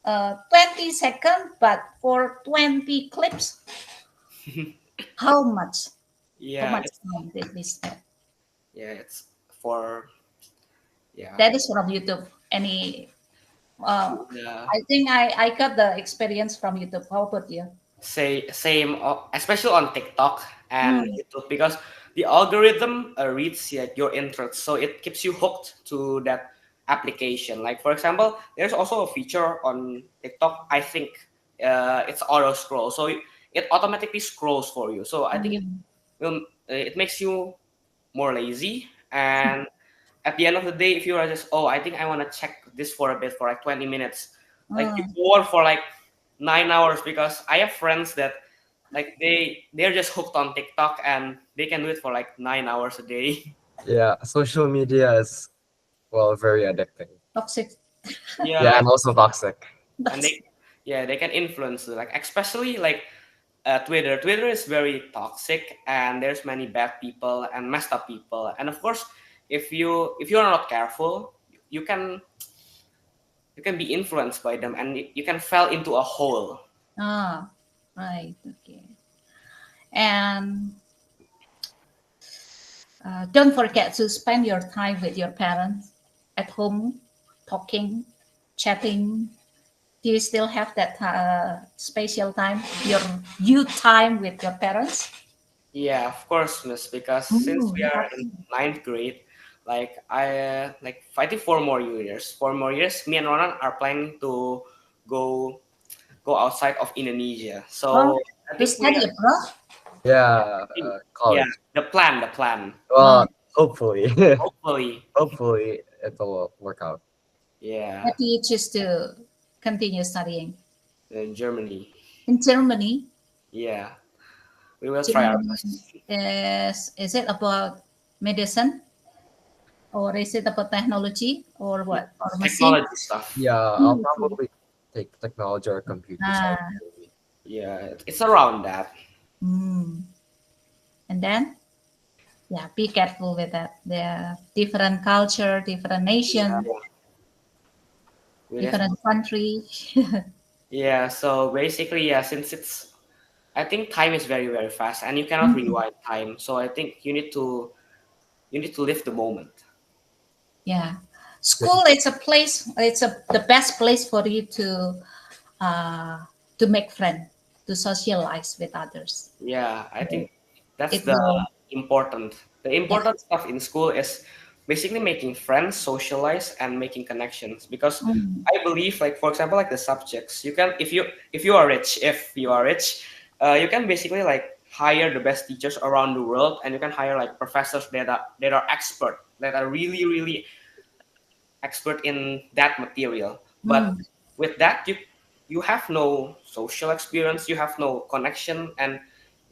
20 seconds, but for 20 clips, how much? How yeah, much time did we spend? yeah, it's for, yeah, That is from YouTube. Any yeah. I think I got the experience from YouTube. How about you? Say same, especially on TikTok and Mm, YouTube, because the algorithm reads like your interests, so it keeps you hooked to that application. Like for example, there's also a feature on TikTok. I think it's auto scroll, so it automatically scrolls for you. So I think mm, will it makes you more lazy, and at the end of the day, if you are just, oh, I think I want to check this for a bit for like 20 minutes, like you mm. go on for like 9 hours, because I have friends that like they're just hooked on TikTok and they can do it for like 9 hours a day. Yeah, social media is well very addicting. Toxic. Yeah, Yeah, and also toxic. and That's, they, yeah, they can influence you, like especially like Twitter. Twitter is very toxic, and there's many bad people and messed up people. And of course, if you're not careful, you can you can be influenced by them, and you can fall into a hole. ah, right. Okay. And don't forget to spend your time with your parents at home, talking, chatting. Do you still have that special time, your you time with your parents? Yeah, of course, miss. Because since we Mm, are in okay. ninth grade, like like fighting 4 more years. 4 more years. Me and Ronan are planning to go outside of Indonesia. Oh, So I to think we study are. abroad? Yeah, Yeah, college. the plan. Uh, Well, hopefully, Hopefully, hopefully it'll work out. yeah, what do you choose to continue studying? in Germany. In Germany? Yeah, we will try our Germany best. is it about medicine or is it about technology or Yeah, what? Or machine? technology stuff. Yeah, I'll Mm, okay. probably take technology or computer science. Ah, Maybe. Yeah, it's around that. mm. And then, yeah, be careful with that. There are different culture, different nation, Yeah, we have. different country. Yeah, so basically, yeah, since it's, I think time is very, very fast, and you cannot Mm, rewind time. So I think you need to live the moment. yeah. School it's a place, it's the best place for you to uh, to make friends, to socialize with others. Yeah, I think that's It the will, important. The yeah. important stuff in school is basically making friends, socialize, and making connections. Because Mm. I believe, like for example, like the subjects, you can if you are rich, you can basically like hire the best teachers around the world, and you can hire like professors that are expert, that are really really expert in that material. But Mm. with that, you have no social experience, you have no connection, and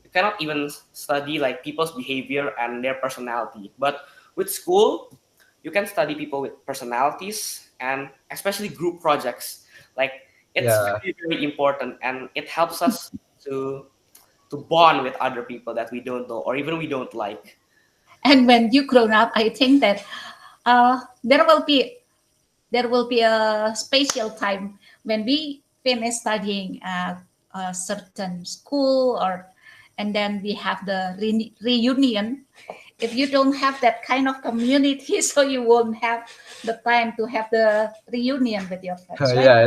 you cannot even study like people's behavior and their personality. But with school, you can study people with personalities and especially group projects. Like it's Yeah. very very important, and it helps us to to bond with other people that we don't know or even we don't like. And when you grown up, I think that uh, there will be there will be a special time when we finish studying at a certain school, or and then we have the reunion. If you don't have that kind of community, so you won't have the time to have the reunion with your friends, right? Yeah,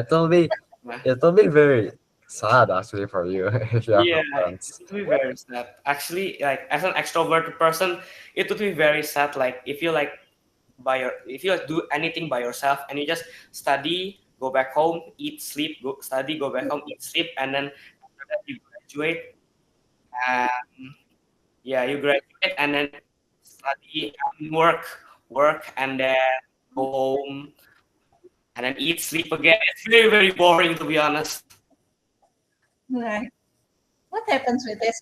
Yeah. it'll be very sad actually for you if you have Yeah, no it friends. would be very sad. Actually, like as an extroverted person, it would be very sad. Like if you like do anything by yourself and you just study, go back home, eat, sleep, go study, go back home, eat, sleep, and then after that you graduate. And yeah, you graduate and then study and work, and then go home and then eat, sleep again. It's very very boring to be honest. Right. What happens with this?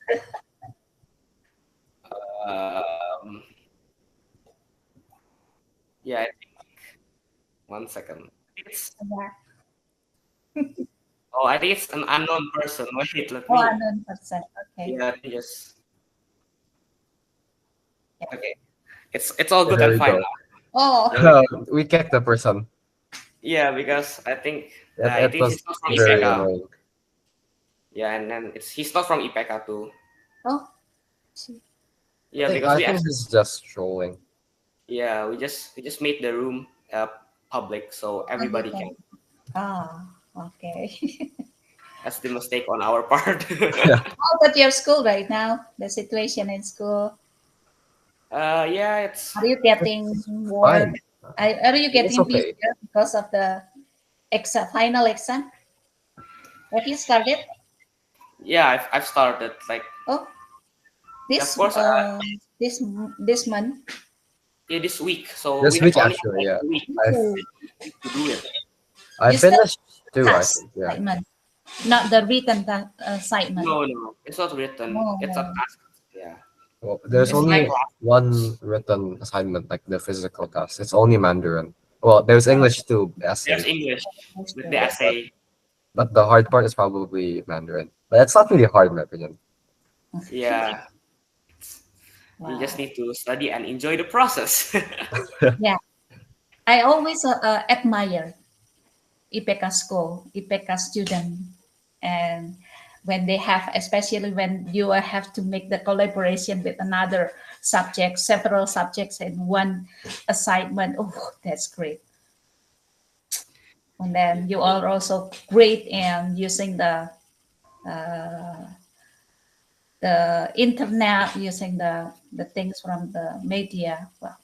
Um, yeah, I think 1 second. It's Yeah. Oh, I think it's an unknown person. Wait, let Oh, me. unknown person. Okay. Yeah, let me just. Yeah. Okay, it's all good Here and we fine go. now. Oh, Yeah, We kicked the person. because I It think was he's not from very IPK. annoying. Yeah, and then he's not from IPK too. oh. See. Yeah, because I think he's just trolling. we just made the room public so everybody can. Okay. Ah, okay. That's the mistake on our part. Yeah, How about your school right now? The situation in school? Yeah, it's Are you getting it's more? fine. Are you It's getting okay. busier because of the exam, final exam? Have you started? yeah. I've started like Oh, yeah, of this course this month. yeah, this week. So we This have week only actually, like yeah. a week I Oh, to do it. I you still finished two, I task think. Yeah. assignment, not the written assignment. No, no, it's not written. It's a Oh, task. Yeah, Well, there's it's like mm, only last. one written assignment, like the physical test. It's only Mandarin. Well, there's English too, the There's essay. English that's with the good. Yeah, essay. but the hard part is probably Mandarin. But it's not really hard in my opinion. Yeah, you just Wow. need to study and enjoy the process. Yeah, I always admire IPK school, IPK student, and when they have, especially when you have to make the collaboration with another subject, several subjects in one assignment. Oh, that's great. And then you are also great in using the internet, using the things from the media. Well,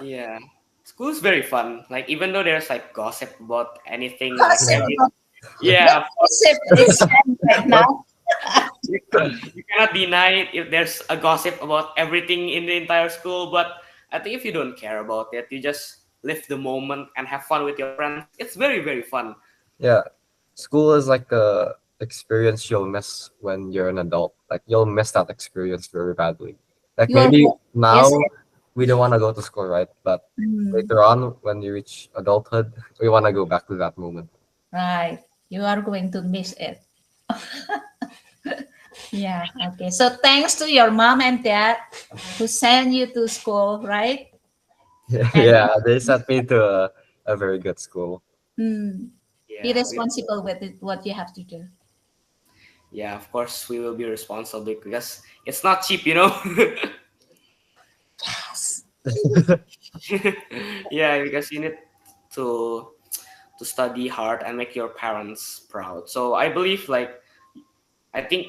Yeah, school is very fun. Like even though there's like gossip about anything, like every what yeah, of course gossip is trend right What? now? you cannot deny it if there's a gossip about everything in the entire school. But I think if you don't care about it, you just live the moment and have fun with your friends. It's very very fun. Yeah, school is like the experience you'll miss when you're an adult. Like you'll miss that experience very badly. Like You are maybe yes. now we don't want to go to school, right? But Mm, later on, when you reach adulthood, we want to go back to that moment. right. You are going to miss it. Yeah. Okay. So thanks to your mom and dad who send you to school, right? And Yeah, they sent me to a very good school. mm, be Yeah, responsible with it, what you have to do. yeah. Of course, we will be responsible because it's not cheap. Yes. Yeah, because you need to to study hard and make your parents proud. So I believe like I think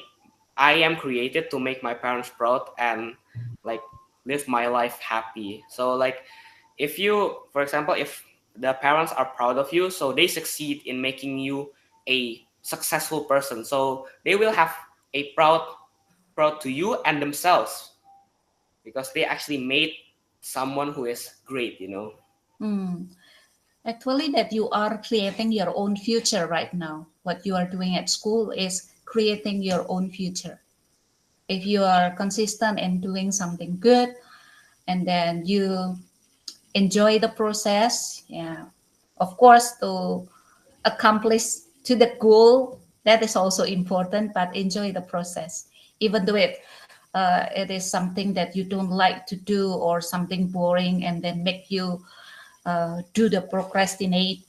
I am created to make my parents proud and like live my life happy. So like if you, for example, if the parents are proud of you, so they succeed in making you a successful person. So they will have a proud to you and themselves because they actually made someone who is great, you know. Mm. Actually, that you are creating your own future right now. What you are doing at school is creating your own future. If you are consistent in doing something good, and then you enjoy the process, yeah, of course, to accomplish to the goal, that is also important, but enjoy the process, even though it is something that you don't like to do or something boring, and then make you do the procrastinate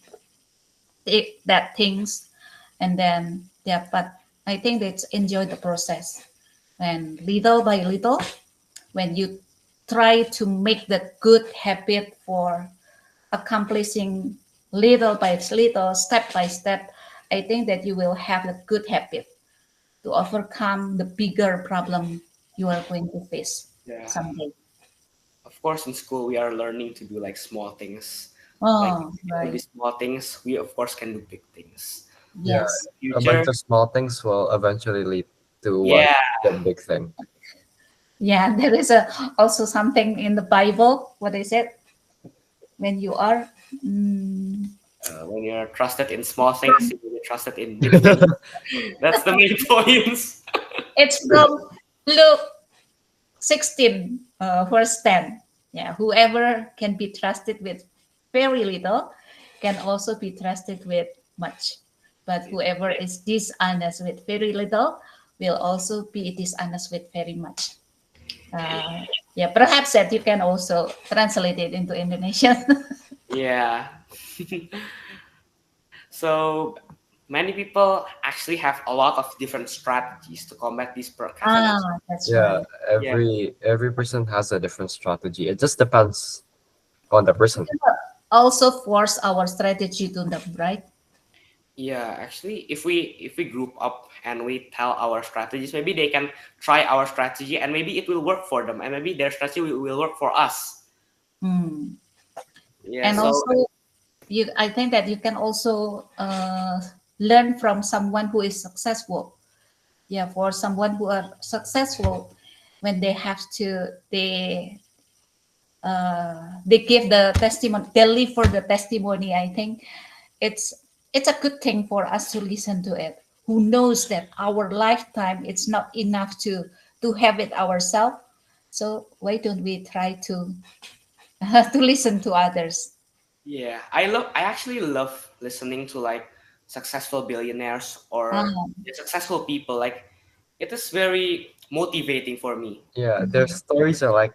that things, and then yeah, but I think that's enjoy the process, and little by little, when you try to make the good habit for accomplishing little by little, step by step, I think that you will have a good habit to overcome the bigger problem you are going to face Yeah. someday. Of course, in school we are learning to do like small things. Like Oh, if we can do right. these small things, we of course can do big things. Yeah, Yes. a bunch Future, of small things will eventually lead to yeah, one big thing. Yeah, there is a also something in the Bible. What is it? When you are, mm, when you're trusted in small things, you will be trusted in big things. That's the main points. it's from Luke 16, verse 10. Yeah, whoever can be trusted with very little can also be trusted with much. But whoever is dishonest with very little will also be dishonest with very much. Uh, yeah, perhaps that you can also translate it into Indonesian. Yeah. So many people actually have a lot of different strategies to combat this procrastination. That's Yeah, right. Yeah. every person has a different strategy. It just depends on the We person. cannot also force our strategy to them, right? Yeah, actually, if we group up and we tell our strategies, maybe they can try our strategy and maybe it will work for them, and maybe their strategy will work for us. Hmm. Yeah. And So also, I think that you can also learn from someone who is successful. Yeah, for someone who are successful, when they have to, they give the testimony, they live for the testimony. I think it's it's a good thing for us to listen to it. Who knows that our lifetime it's not enough to have it ourselves? So why don't we try to to listen to others? yeah, I actually love listening to like successful billionaires or Ah, successful people. Like it is very motivating for me. Yeah, their mhm. stories are like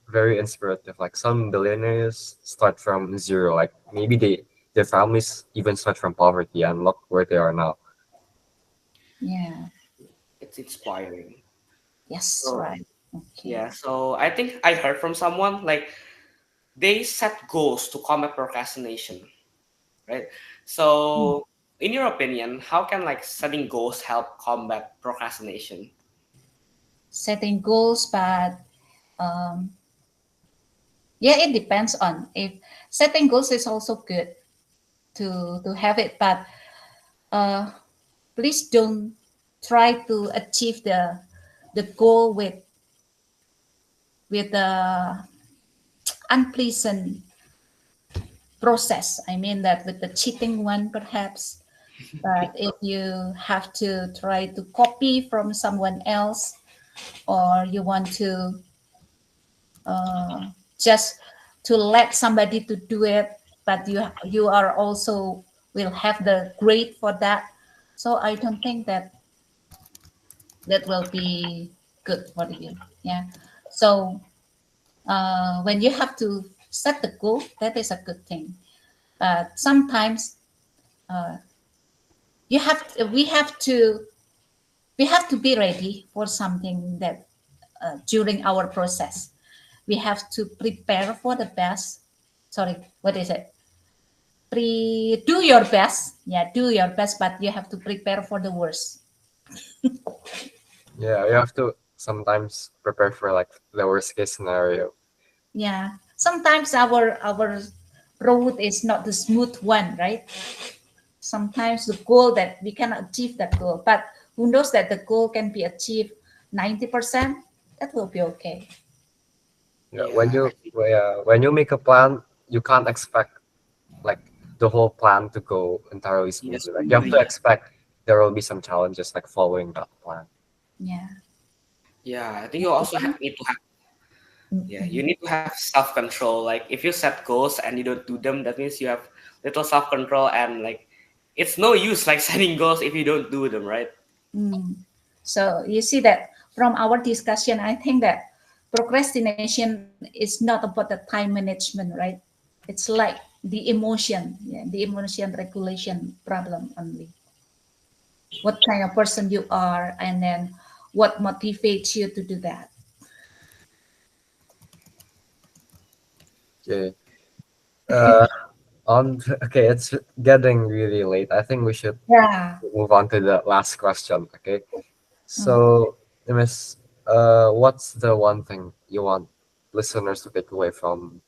very inspirative. Like some billionaires start from zero. Like maybe their families even start from poverty and look where they are now. Yeah. It's inspiring. Yes. So Right. Okay. yeah, so I think I heard from someone like they set goals to combat procrastination, right? So in your opinion, how can like setting goals help combat procrastination? Setting goals, but um, yeah, it depends on if setting goals is also good to have it, but uh, please don't try to achieve the goal with the unpleasant process. I mean that with the cheating one, perhaps. But if you have to try to copy from someone else, or you want to just to let somebody to do it, but you are also will have the grade for that. So I don't think that that will be good for you. Yeah. So when you have to set the goal, that is a good thing. But sometimes we have to be ready for something that during our process we have to prepare for the best. Sorry, what is it? do your best. Yeah, do your best, but you have to prepare for the worst. Yeah, you have to sometimes prepare for like the worst case scenario. Yeah, sometimes our road is not the smooth one, right? Sometimes the goal that we cannot achieve that goal, but who knows that the goal can be achieved 90%, that will be okay. Yeah, Yeah, I think when you make a plan, you can't expect like the whole plan to go entirely yes, smoothly. Like you have to smoothly. expect there will be some challenges like following that plan. Yeah. Yeah, I think you also need to have, yeah, you Mm-mm. need to have self control. Like if you set goals and you don't do them, that means you have little self control, and like it's no use like setting goals if you don't do them, right? Mm. So you see that from our discussion, I think that procrastination is not about the time management, right? It's like the emotion, yeah, the emotion regulation problem only. What kind of person you are, and then what motivates you to do that. Okay. Uh, okay, it's getting really late. I think we should Yeah. move on to the last question. Okay. Mm. So, Miss, what's the one thing you want listeners to take away from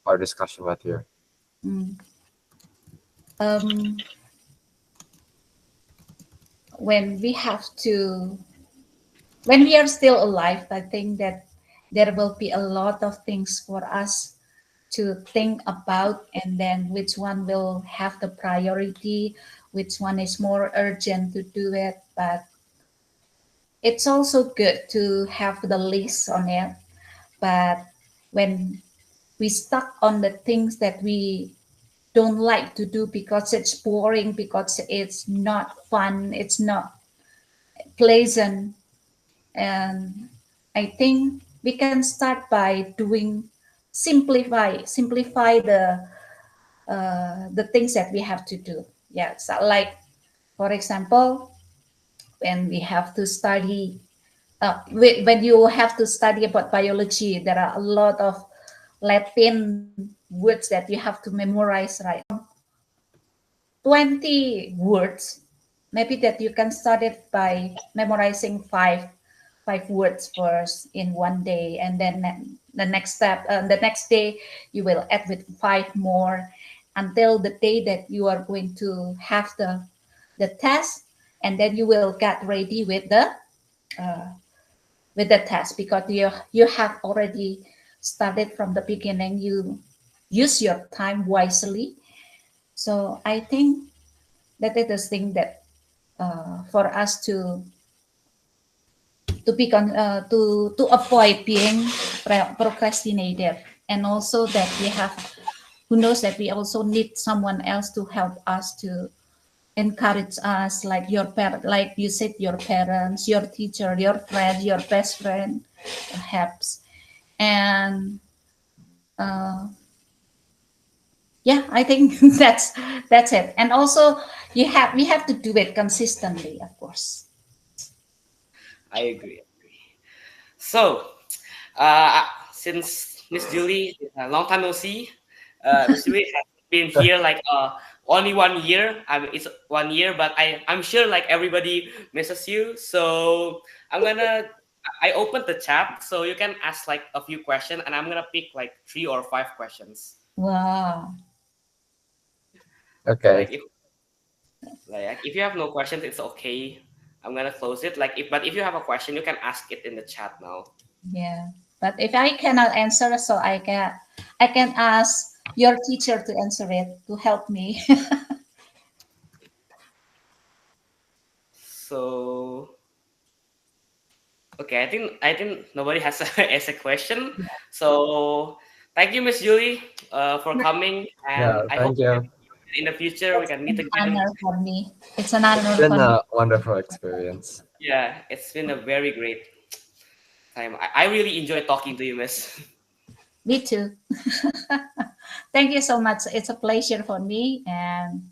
our discussion right here? Mm. Um, when we have to, when we are still alive, I think that there will be a lot of things for us to think about, and then which one will have the priority, which one is more urgent to do it. But it's also good to have the list on it. But when we stuck on the things that we don't like to do because it's boring, because it's not fun, it's not pleasant, and I think we can start by doing, simplify the things that we have to do. Yeah, so like for example, when we have to study, when you have to study about biology, there are a lot of Latin words that you have to memorize, right? 20 words, maybe that you can start it by memorizing five words first in one day, and then the next day you will add with five more, until the day that you are going to have the test, and then you will get ready uh, with the test, because you have already started from the beginning. You use your time wisely. So I think that is the thing that, for us to avoid being procrastinator, and also that we have, who knows that we also need someone else to help us, to encourage us, like your parent, like you said, your parents, your teacher, your friend, your best friend, helps. And yeah, I think that's it. And also, we have to do it consistently, of course. I agree. So, uh, since Miss Julie, a long time no see, Miss Julie has been here like only 1 year. I mean, it's 1 year, but I'm sure like everybody misses you. So I'm gonna I opened the chat so you can ask like a few questions, and I'm gonna pick like 3 or 5 questions. Wow. Okay. Like if you have no questions, it's okay. I'm gonna close it. Like if but if you have a question, you can ask it in the chat now. Yeah. But if I cannot answer, so I can ask your teacher to answer it, to help me. So okay, I think nobody has has a question. So thank you, Miss Julie, for coming, and Yeah, I hope thank you. in the future we It's can meet an again. honor for me. It's an It's honor been for me. a wonderful experience. Yeah, it's been a very great time. I really enjoy talking to you, Miss. Me too. Thank you so much. It's a pleasure for me, and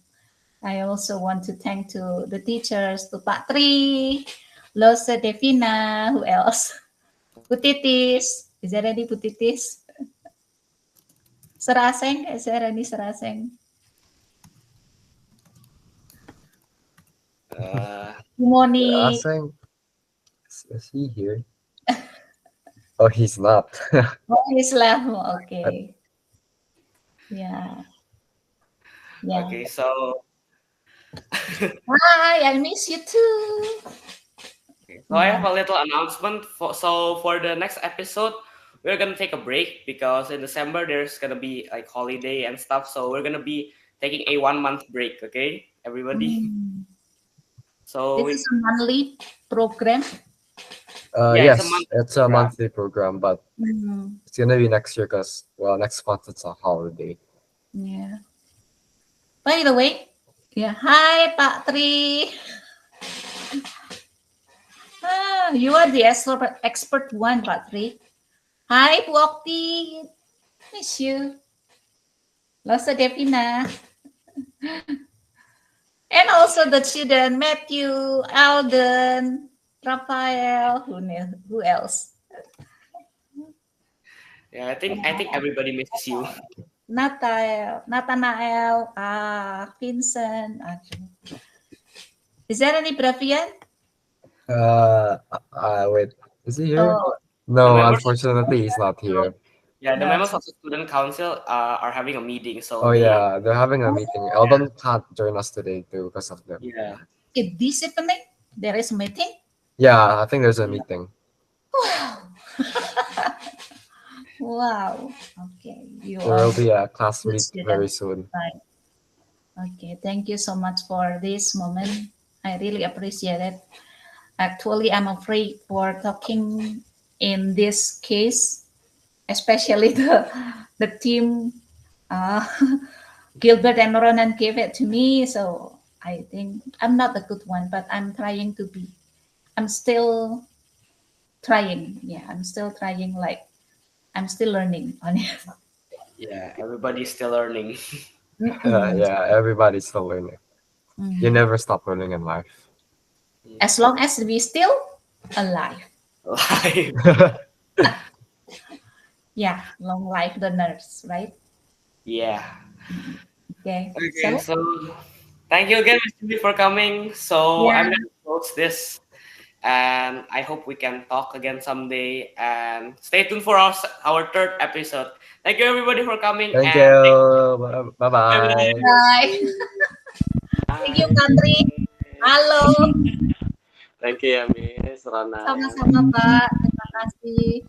I also want to thank to the teachers, to Pak Tri, Lose Devina, who else? Putitis. Is there any Putitis? Saraseng? Is there any Saraseng? Uh, Good They're morning. asking, is he here? Oh, he's not. Oh, he's left. I, Okay. Yeah. Yeah. okay, so Hi, I miss you too. I Yeah. have a little announcement. For the next episode, we're gonna take a break because in December there's gonna be like holiday and stuff. So we're gonna be taking a 1 month break. Okay, everybody. Mm. So This is a monthly program. yeah, it's a yes, month it's a program. monthly program, but Mm. it's gonna be next year because, well, next month it's a holiday. Yeah. By the way, yeah. Hi, Pak Tri. Ah, you are the expert one, Pak Tri. Hi, Bu Okti. Miss you. Losa Devina. And also the children, Matthew, Alden, Raphael, who else? Yeah, I think everybody misses you. Nathanael, Vincent. Is there any Bravian? Wait, is he here? Oh, The No, members of unfortunately, he's not no, here. yeah, the no. members of the student council are having a meeting. So Oh they yeah, they're having a meeting. Eldon can't join us today too because of them. yeah Is this evening? There is a meeting? Yeah, I think there's a yeah. meeting. Wow. Wow. Okay. You There are will be a class good meet very student. soon. Right. Okay. Thank you so much for this moment. I really appreciate it. Actually, I'm afraid for talking in this case, especially the team uh, Gilbert and Ronan gave it to me. So I think I'm not a good one, but I'm trying to be. I'm still trying. Yeah, I'm still trying. Like I'm still learning on it. Yeah, everybody's still learning. Mm-mm. Yeah, everybody's still learning. You Mm. never stop learning in life. Yeah. As long as we still alive. Live. Yeah, long life the nurse, right? Yeah. Okay. Okay, So so thank you again, Mr. B, for coming. So I'm yeah, gonna close this, and I hope we can talk again someday. And stay tuned for our third episode. Thank you, everybody, for coming, Thank and you. Bye bye bye. bye. Thank you, Katri. bye. Halo. Thank you, ya, Miss Ronan. Sama-sama, Pak. Terima kasih.